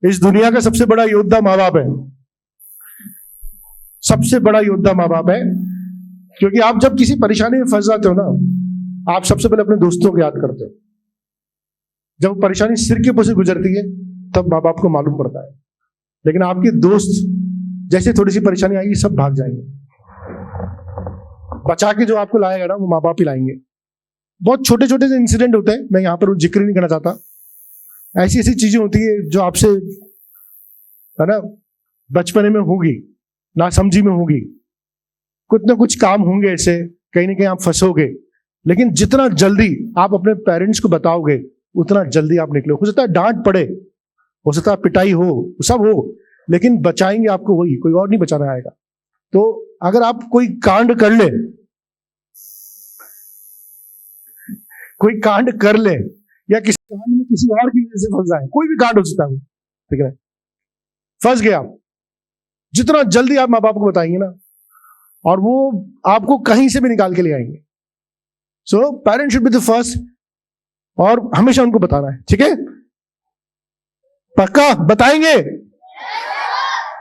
G: इस दुनिया का सबसे बड़ा योद्धा माँ बाप है, सबसे बड़ा योद्धा माँ बाप है। क्योंकि आप जब किसी परेशानी में फंस जाते हो ना, आप सबसे पहले अपने दोस्तों को याद करते हो। जब परेशानी सिर के ऊपर से गुजरती है तब माँ बाप को मालूम पड़ता है, लेकिन आपके दोस्त जैसे थोड़ी सी परेशानी आएगी सब भाग जाएंगे, बचा के जो आपको लाएगा ना वो माँ बाप ही लाएंगे। बहुत छोटे छोटे से इंसिडेंट होते हैं, मैं यहाँ पर जिक्र नहीं करना चाहता। ऐसी ऐसी चीजें होती है जो आपसे है ना बचपने में होगी, ना समझी में होगी, कुछ ना कुछ काम होंगे ऐसे, कहीं ना कहीं आप फंसोगे। लेकिन जितना जल्दी आप अपने पेरेंट्स को बताओगे उतना जल्दी आप निकलो। हो सकता है डांट पड़े, हो सकता है पिटाई हो, सब हो, लेकिन बचाएंगे आपको वही, कोई और नहीं बचाना आएगा। तो अगर आप कोई कांड कर ले, कोई कांड कर ले या किसी कांड में किसी और की वजह से फंस जाए, कोई भी कांड हो सकता है, ठीक है, फंस गए आप, जितना जल्दी आप माँ बाप को बताएंगे ना, और वो आपको कहीं से भी निकाल के ले आएंगे। So parents should be the first, और हमेशा उनको बताना है, ठीक है, पक्का बताएंगे,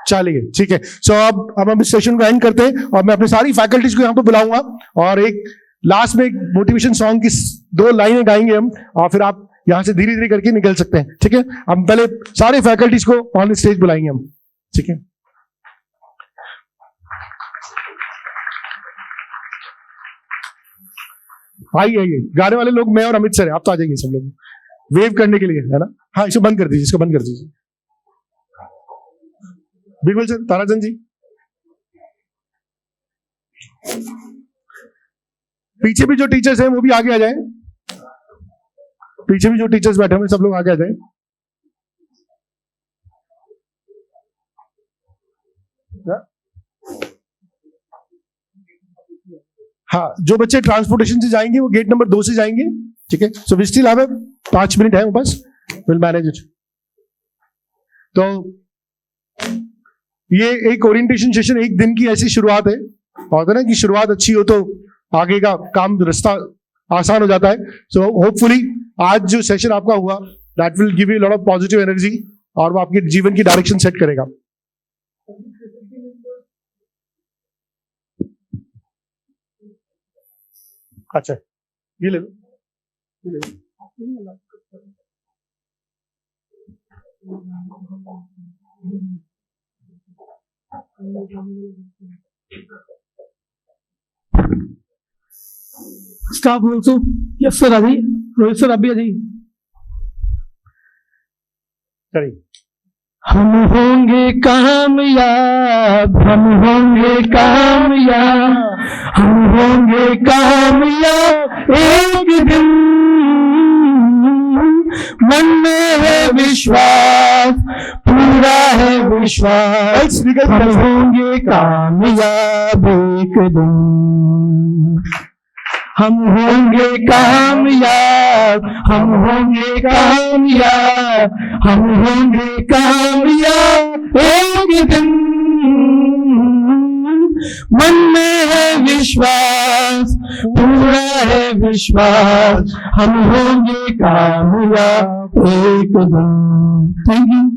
G: चलिए ठीक है। सो अब हम इस सेशन को एंड करते हैं, और मैं अपनी सारी फैकल्टीज को यहाँ पे बुलाऊंगा, और एक लास्ट में एक मोटिवेशन सॉन्ग की 2 लाइनें गाएंगे हम, और फिर आप यहां से धीरे धीरे करके निकल सकते हैं, ठीक है। हम पहले सारे फैकल्टीज को ऑन स्टेज बुलाएंगे हम, ठीक है। आइए आइए, गाने वाले लोग मैं और अमित सर है, आप तो आ जाइए सब लोग वेव करने के लिए, है ना। हाँ, इसको बंद कर दीजिए, इसको बंद कर दीजिए। बिल्कुल सर, ताराचंद जी पीछे भी जो टीचर्स हैं वो भी आगे आ जाएं, पीछे भी जो टीचर्स बैठे हुए सब लोग आगे आ जाएं। हाँ, जो बच्चे ट्रांसपोर्टेशन से जाएंगे वो गेट नंबर 2 से जाएंगे, ठीक है। So we still have 5 minute है बस, विल मैनेज इट। तो ये एक ओरिएंटेशन सेशन, एक दिन की ऐसी शुरुआत है, और ना कि शुरुआत अच्छी हो तो आगे का काम रास्ता आसान हो जाता है। सो होपफुली आज जो सेशन आपका हुआ, that will give you lot of positive energy, और वो आपके जीवन की डायरेक्शन सेट करेगा। अच्छा, ये ले लो, ये ले लो।
F: स्टाफ ऑल्सो, यस सर, अभी रोहित सर, अभी आ जाइए।
G: चलिए,
J: हम होंगे कामयाब, हम होंगे कामयाब, हम होंगे कामयाब एक दिन। मन में है विश्वास, पूरा है विश्वास, हम होंगे कामयाब एक दिन। हम होंगे कामयाब, हम होंगे कामयाब, हम होंगे कामयाब एक दिन। मन में है विश्वास, पूरा है विश्वास, हम होंगे कामयाब एक दिन। Thank you.